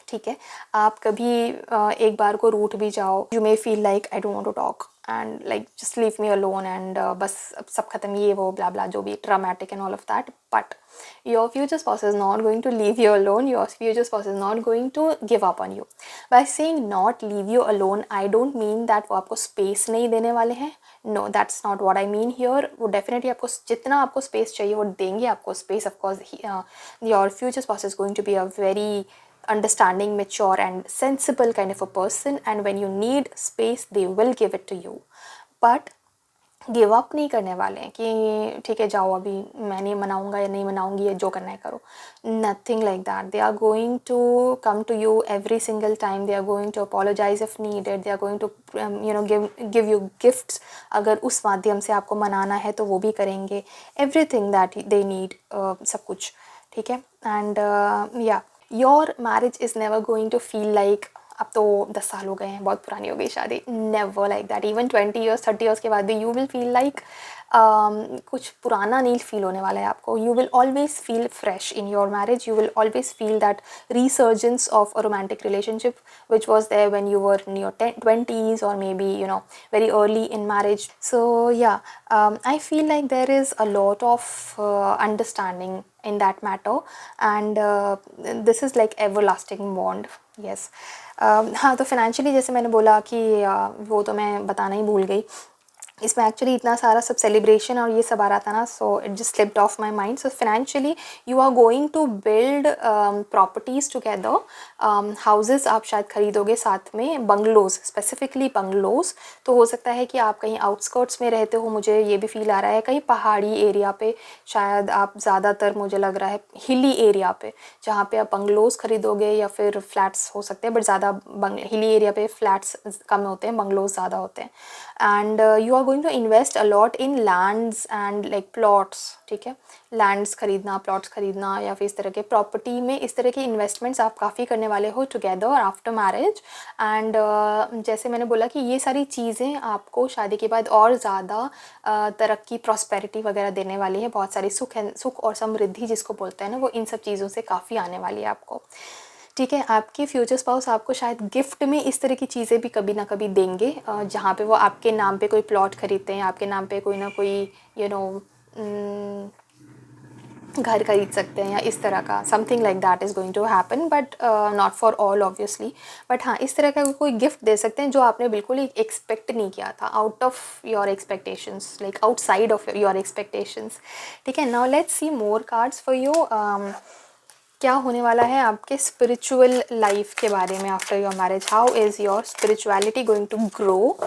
ठीक है. आप कभी एक बार को रूठ भी जाओ, you may feel like I don't want to talk and like just leave me alone and बस अब सब खत्म, ये वो ब्ला ब्ला, जो भी dramatic and all of that. But your future spouse is not going to leave you alone. Your future spouse is not going to give up on you. By saying not leave you alone, I don't mean that वो आपको space नहीं देने वाले हैं. No, that's not what I mean here. वो definitely आपको जितना आपको स्पेस चाहिए वो देंगे आपको space. Of course your future spouse is going to be a very understanding, mature and sensible kind of a person, and when you need space they will give it to you. But give up नहीं करने वाले हैं कि ठीक है जाओ अभी मैं नहीं मनाऊंगा या नहीं मनाऊंगी, या जो करना है करो. Nothing like that. They are going to come to you every single time. They are going to apologize if needed. They are going to give you gifts. अगर उस माध्यम से आपको मनाना है तो वो भी करेंगे. एवरीथिंग दैट दे नीड, सब कुछ. ठीक है. And yeah your marriage is never going to feel like अब तो 10 साल हो गए हैं, बहुत पुरानी हो गई शादी. Never like that. Even 20 years 30 years के बाद भी यू विल फील लाइक कुछ पुराना नहीं फील होने वाला है आपको. You will always feel fresh in your marriage. You will always feel that resurgence of a romantic relationship which was there when you were in your 20s or maybe very early in marriage. So yeah, I feel like there is a lot of understanding in that matter, and this is like everlasting bond. Yes. हाँ, तो financially जैसे मैंने बोला कि वो तो मैं बताना ही भूल गई. इसमें एक्चुअली इतना सारा सब सेलिब्रेशन और ये सब आ रहा था ना, so it just slipped off my mind. So financially you are going to build properties together. Houses आप शायद खरीदोगे साथ में, बंगलोज, स्पेसिफिकली बंगलोज. तो हो सकता है कि आप कहीं आउटस्कर्ट्स में रहते हो, मुझे ये भी फील आ रहा है, कहीं पहाड़ी एरिया पे शायद आप, ज़्यादातर मुझे लग रहा है हिली एरिया पे, जहाँ पे आप बंगलोज खरीदोगे या फिर फ्लैट्स हो सकते हैं. बट ज़्यादा हिली एरिया पे फ्लैट्स कम होते हैं, बंगलोज ज़्यादा होते हैं. And you are going to invest a lot in lands and like plots. ठीक है. लैंड्स खरीदना, प्लॉट्स खरीदना, या फिर इस तरह के प्रॉपर्टी में इस तरह की इन्वेस्टमेंट्स आप काफ़ी करने वाले हो टुगेदर आफ्टर मैरिज. एंड जैसे मैंने बोला कि ये सारी चीज़ें आपको शादी के बाद और ज़्यादा तरक्की, प्रॉस्पेरिटी वगैरह देने वाली है. बहुत सारी सुख और समृद्धि जिसको बोलते हैं ना, वो इन सब चीज़ों से काफ़ी आने वाली है आपको. ठीक है. आपके फ्यूचर स्पाउस आपको शायद गिफ्ट में इस तरह की चीज़ें भी कभी ना कभी देंगे, जहाँ पे वो आपके नाम पे कोई प्लॉट खरीदते हैं, आपके नाम पे कोई ना कोई घर खरीद सकते हैं, या इस तरह का something like that is going to happen. But not for all obviously. But हाँ, इस तरह का कोई गिफ्ट दे सकते हैं जो आपने बिल्कुल ही एक्सपेक्ट नहीं किया था, out of your expectations, like outside of your expectations. ठीक है. Now let's see more cards for you. क्या होने वाला है आपके स्पिरिचुअल लाइफ के बारे में after your marriage. How is your spirituality going to grow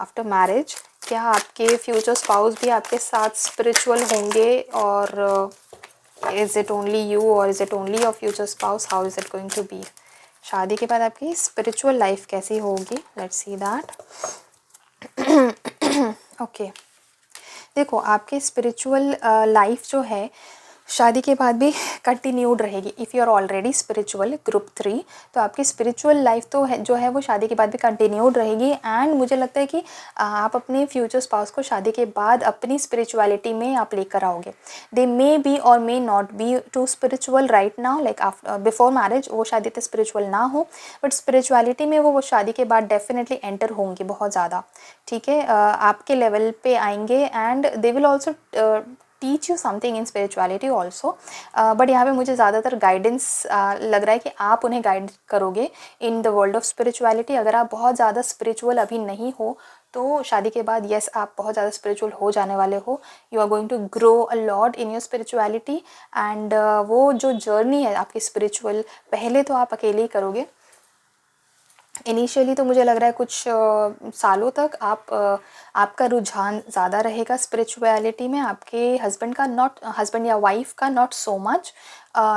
after marriage. क्या आपके फ्यूचर स्पाउस भी आपके साथ स्पिरिचुअल होंगे, और इज़ इट ओनली यू और is it only your future spouse. How is it going to be. शादी के बाद आपकी स्पिरिचुअल लाइफ कैसी होगी. Let's see that. ओके. देखो, आपके स्पिरिचुअल लाइफ जो है शादी के बाद भी कंटिन्यूड रहेगी। If you are already spiritual group 3, तो आपकी स्पिरिचुअल लाइफ तो है जो है वो शादी के बाद भी कंटिन्यूड रहेगी। एंड मुझे लगता है कि आप अपने फ्यूचर स्पाउस को शादी के बाद अपनी स्पिरिचुअलिटी में आप लेकर आओगे। दे मे बी और may not be too spiritual right now, like before marriage वो शादी तक स्पिरिचुअल ना हो, बट स्पिरिचुअलिटी में वो शादी के बाद डेफिनेटली एंटर होंगी बहुत ज़्यादा। ठीक है, आपके लेवल पे आएंगे and they will also teach you something in spirituality also. But यहाँ पे मुझे ज़्यादातर गाइडेंस लग रहा है कि आप उन्हें गाइड करोगे in the world of spirituality. अगर आप बहुत ज़्यादा स्पिरिचुअल अभी नहीं हो तो शादी के बाद यस आप बहुत ज़्यादा स्पिरिचुअल हो जाने वाले हो। You are going to grow a lot in your spirituality and वो जो जर्नी है आपकी स्पिरिचुअल, पहले तो आप अकेले ही करोगे इनिशियली। तो मुझे लग रहा है कुछ सालों तक आपका रुझान ज़्यादा रहेगा स्पिरिचुअलिटी में, आपके हस्बैंड का नॉट, हस्बैंड या वाइफ का not so much,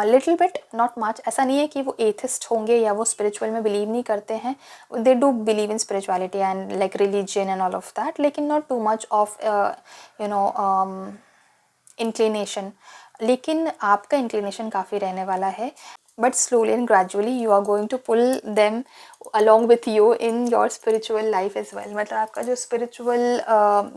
little bit not much. ऐसा नहीं है कि वो एथिस्ट होंगे या वो स्पिरिचुअल में बिलीव नहीं करते हैं, they do believe in spirituality and like religion and all of that, लेकिन not too much of you know inclination. लेकिन आपका इंक्लिनेशन काफ़ी रहने वाला है, but slowly and gradually you are going to pull them along with you in your spiritual life as well। मतलब आपका जो spiritual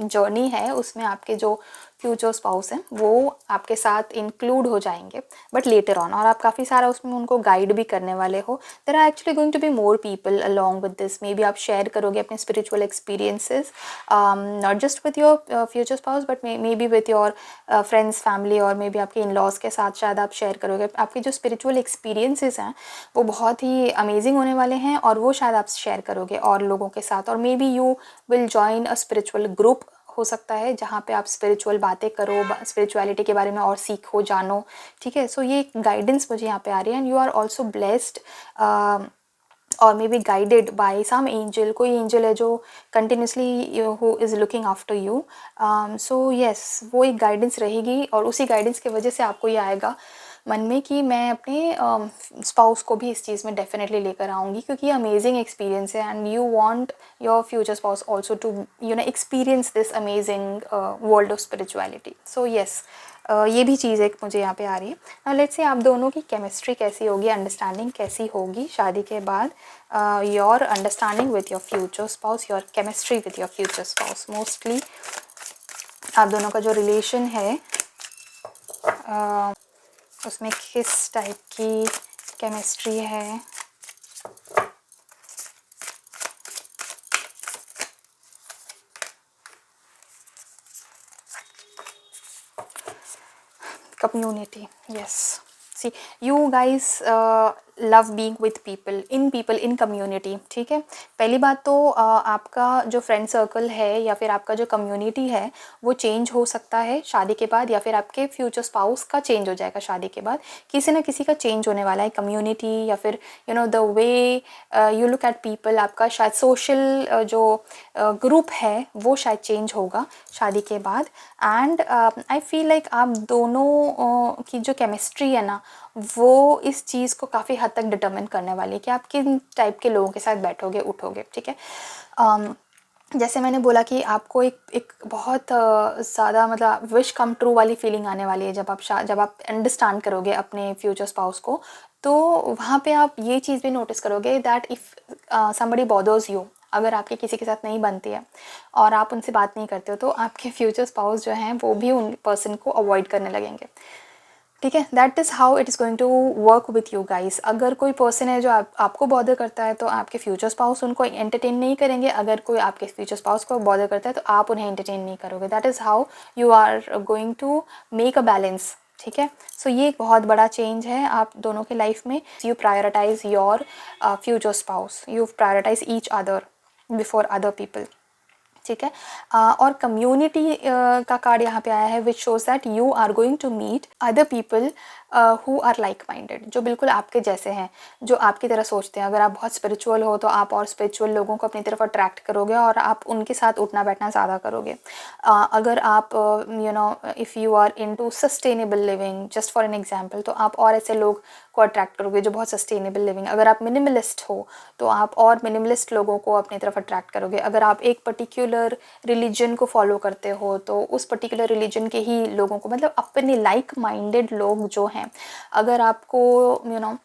journey है उसमें आपके जो फ्यूचर स्पाउस हैं वो आपके साथ इंक्लूड हो जाएंगे, बट लेटर ऑन। और आप काफ़ी सारा उसमें उनको गाइड भी करने वाले हो। There are actually going to be more people along with this. Maybe आप शेयर करोगे अपने spiritual experiences, not just with your future spouse but maybe with your friends, family, और मे बी आपके in laws के साथ शायद आप share करोगे। आपके जो स्पिरिचुअल एक्सपीरियंसेस हैं वो बहुत ही अमेजिंग होने वाले हैं और वो शायद आप शेयर करोगे और लोगों के साथ। और may be you will join a spiritual group, हो सकता है, जहाँ पे आप स्पिरिचुअल बातें करो, स्पिरिचुअलिटी के बारे में और सीखो, जानो। ठीक है, सो ये गाइडेंस मुझे यहाँ पे आ रही है। And you are also blessed और मे be guided by some angel. कोई एंजल है जो continuously who is looking after you. So yes, वो एक गाइडेंस रहेगी और उसी गाइडेंस की वजह से आपको ये आएगा मन में कि मैं अपने स्पाउस को भी इस चीज़ में डेफिनेटली लेकर आऊँगी, क्योंकि ये अमेजिंग एक्सपीरियंस है and you want your future spouse also to experience this amazing world of spirituality. So yes, ये भी चीज़ एक मुझे यहाँ पे आ रही है। नाउ लेट्स से आप दोनों की केमिस्ट्री कैसी होगी, अंडरस्टैंडिंग कैसी होगी शादी के बाद। Your understanding with your future spouse, your chemistry with your future spouse. Mostly आप दोनों का जो रिलेशन है उसमें किस टाइप की केमिस्ट्री है। Community, yes. See, you guys love being with people in community. ठीक है, पहली बात तो आपका जो फ्रेंड सर्कल है या फिर आपका जो कम्युनिटी है वो चेंज हो सकता है शादी के बाद, या फिर आपके फ्यूचर स्पाउस का चेंज हो जाएगा शादी के बाद। किसी ना किसी का चेंज होने वाला है कम्युनिटी, या फिर the way you look at people. आपका शायद सोशल जो ग्रुप है वो शायद चेंज होगा शादी के बाद। एंड आई फील लाइक आप दोनों की जो केमिस्ट्री है ना वो इस चीज़ को काफ़ी हद तक डिटरमिन करने वाली है कि आप किन टाइप के लोगों के साथ बैठोगे उठोगे। ठीक है, जैसे मैंने बोला कि आपको एक बहुत ज़्यादा मतलब विश कम ट्रू वाली फीलिंग आने वाली है जब आप अंडरस्टैंड करोगे अपने फ्यूचर स्पाउस को। तो वहाँ पे आप ये चीज़ भी नोटिस करोगे that if somebody bothers you, अगर आपके किसी के साथ नहीं बनती है और आप उनसे बात नहीं करते हो, तो आपके फ्यूचर स्पाउस जो हैं वो भी उन पर्सन को अवॉइड करने लगेंगे। ठीक है, that is how it is going to work with you guys. अगर कोई पर्सन है जो आपको बॉदर करता है तो आपके फ्यूचर स्पाउस उनको एंटरटेन नहीं करेंगे। अगर कोई आपके फ्यूचर स्पाउस को बॉदर करता है तो आप उन्हें एंटरटेन नहीं करोगे। That is how you are going to make a balance. ठीक है, सो ये एक बहुत बड़ा चेंज है आप दोनों के लाइफ में। You prioritize your future spouse, you prioritize each other before other people. ठीक है, और कम्युनिटी का कार्ड यहाँ पे आया है which shows that you are going to meet other people who are like minded, जो बिल्कुल आपके जैसे हैं, जो आपकी तरह सोचते हैं। अगर आप बहुत स्पिरिचुअल हो तो आप और स्पिरिचुअल लोगों को अपनी तरफ अट्रैक्ट करोगे और आप उनके साथ उठना बैठना ज़्यादा करोगे। अगर आप if you are into sustainable living, just for an example, तो आप और ऐसे लोग को अट्रैक्ट करोगे जो बहुत सस्टेनेबल लिविंग। अगर आप मिनिमलिस्ट हो तो आप और मिनिमलिस्ट लोगों को अपनी तरफ अट्रैक्ट करोगे। अगर आप एक पर्टिकुलर रिलीजन को फॉलो करते हो तो उस पर्टिकुलर रिलीजन के ही लोगों को, मतलब अपने लाइक माइंडेड लोग जो हैं, अगर आपको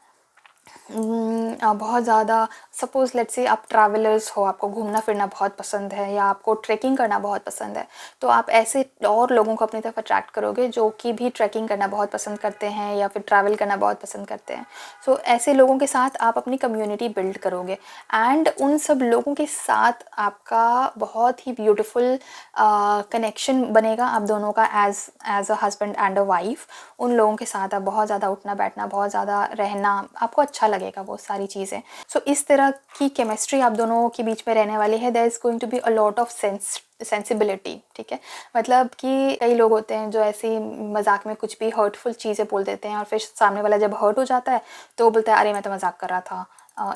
बहुत ज़्यादा, सपोज़ लेट्स से आप ट्रैवलर्स हो, आपको घूमना फिरना बहुत पसंद है या आपको ट्रैकिंग करना बहुत पसंद है, तो आप ऐसे और लोगों को अपनी तरफ अट्रैक्ट करोगे जो कि भी ट्रैकिंग करना बहुत पसंद करते हैं या फिर ट्रैवल करना बहुत पसंद करते हैं। सो ऐसे लोगों के साथ आप अपनी कम्युनिटी बिल्ड करोगे एंड उन सब लोगों के साथ आपका बहुत ही ब्यूटीफुल कनेक्शन बनेगा आप दोनों का as a husband and a wife. उन लोगों के साथ आप बहुत ज़्यादा उठना बैठना, बहुत ज़्यादा रहना, आपको अच्छा लगेगा वो सारी चीज़ें। सो इस तरह की केमिस्ट्री आप दोनों के बीच में रहने वाली है। There is going to be a lot of sensibility, ठीक है। मतलब कि कई लोग होते हैं जो ऐसी मजाक में कुछ भी हर्टफुल चीज़ें बोल देते हैं और फिर सामने वाला जब हर्ट हो जाता है तो वो बोलता है अरे मैं तो मजाक कर रहा था,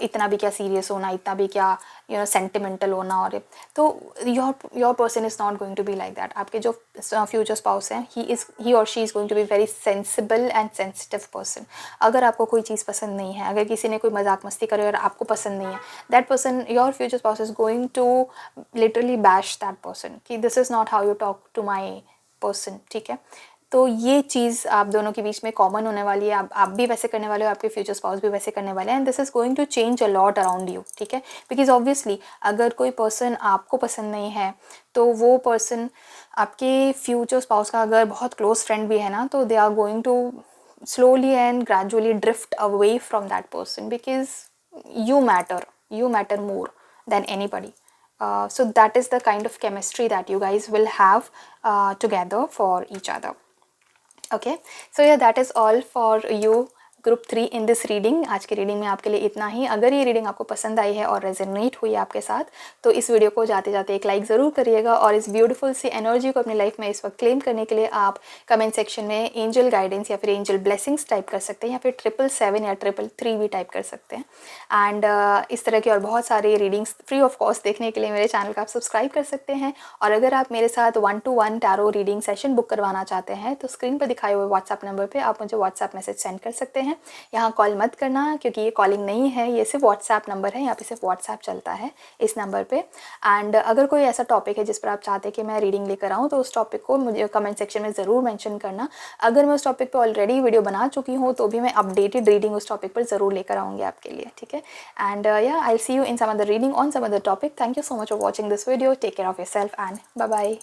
इतना भी क्या सीरियस होना, इतना भी क्या सेंटिमेंटल होना। और तो your person is not going to be like that. आपके जो फ्यूचर स्पाउस हैं, ही और she is going to be very sensible and sensitive person. अगर आपको कोई चीज़ पसंद नहीं है, अगर किसी ने कोई मजाक मस्ती करे और आपको पसंद नहीं है, that person, your future spouse is going to literally bash that person कि this is not how you talk to my person, ठीक है। तो ये चीज़ आप दोनों के बीच में कॉमन होने वाली है। आप भी वैसे करने वाले हो, आपके फ्यूचर स्पाउस भी वैसे करने वाले हैं and this is going to change a lot around you, ठीक है। बिकॉज ऑब्वियसली अगर कोई पर्सन आपको पसंद नहीं है तो वो पर्सन आपके फ्यूचर स्पाउस का अगर बहुत क्लोज फ्रेंड भी है ना, तो they are going to slowly and gradually drift away from that person because you matter more than anybody. So that is the kind of chemistry that you guys will have together for each other. Okay, so yeah, that is all for you group 3 in this reading. आज की reading में आपके लिए इतना ही। अगर ये reading आपको पसंद आई है और रेजोनेट हुई आपके साथ तो इस वीडियो को जाते जाते एक लाइक ज़रूर करिएगा और इस ब्यूटीफुल सी एनर्जी को अपनी लाइफ में इस वक्त क्लेम करने के लिए आप कमेंट सेक्शन में एंजल गाइडेंस या फिर एंजल ब्लेसिंग्स टाइप कर सकते हैं या फिर 777 या 333 भी टाइप कर सकते हैं। एंड इस तरह की और बहुत सारी रीडिंग्स फ्री ऑफ कॉस्ट देखने के लिए मेरे चैनल का आप सब्सक्राइब कर सकते हैं। और अगर आप मेरे साथ 1-to-1 tarot reading session book करवाना चाहते हैं तो स्क्रीन पर दिखाए हुए व्हाट्सएप नंबर पर आप मुझे व्हाट्सएप मैसेज सेंड कर सकते हैं। यहाँ कॉल मत करना क्योंकि ये कॉलिंग नहीं है, ये सिर्फ व्हाट्सएप नंबर है, यहाँ पे सिर्फ व्हाट्सएप चलता है इस नंबर पे। एंड अगर कोई ऐसा टॉपिक है जिस पर आप चाहते हैं कि मैं रीडिंग लेकर आऊँ तो उस टॉपिक को मुझे कमेंट सेक्शन में ज़रूर मेंशन करना। अगर मैं उस टॉपिक पे ऑलरेडी वीडियो बना चुकी हूँ तो भी मैं अपडेटेड रीडिंग उस टॉपिक पर ज़रूर लेकर आऊँगी आपके लिए, ठीक है। एंड या I see you in some other reading on some other topic. Thank you so much for watching this video. Take care of yourself and bye bye.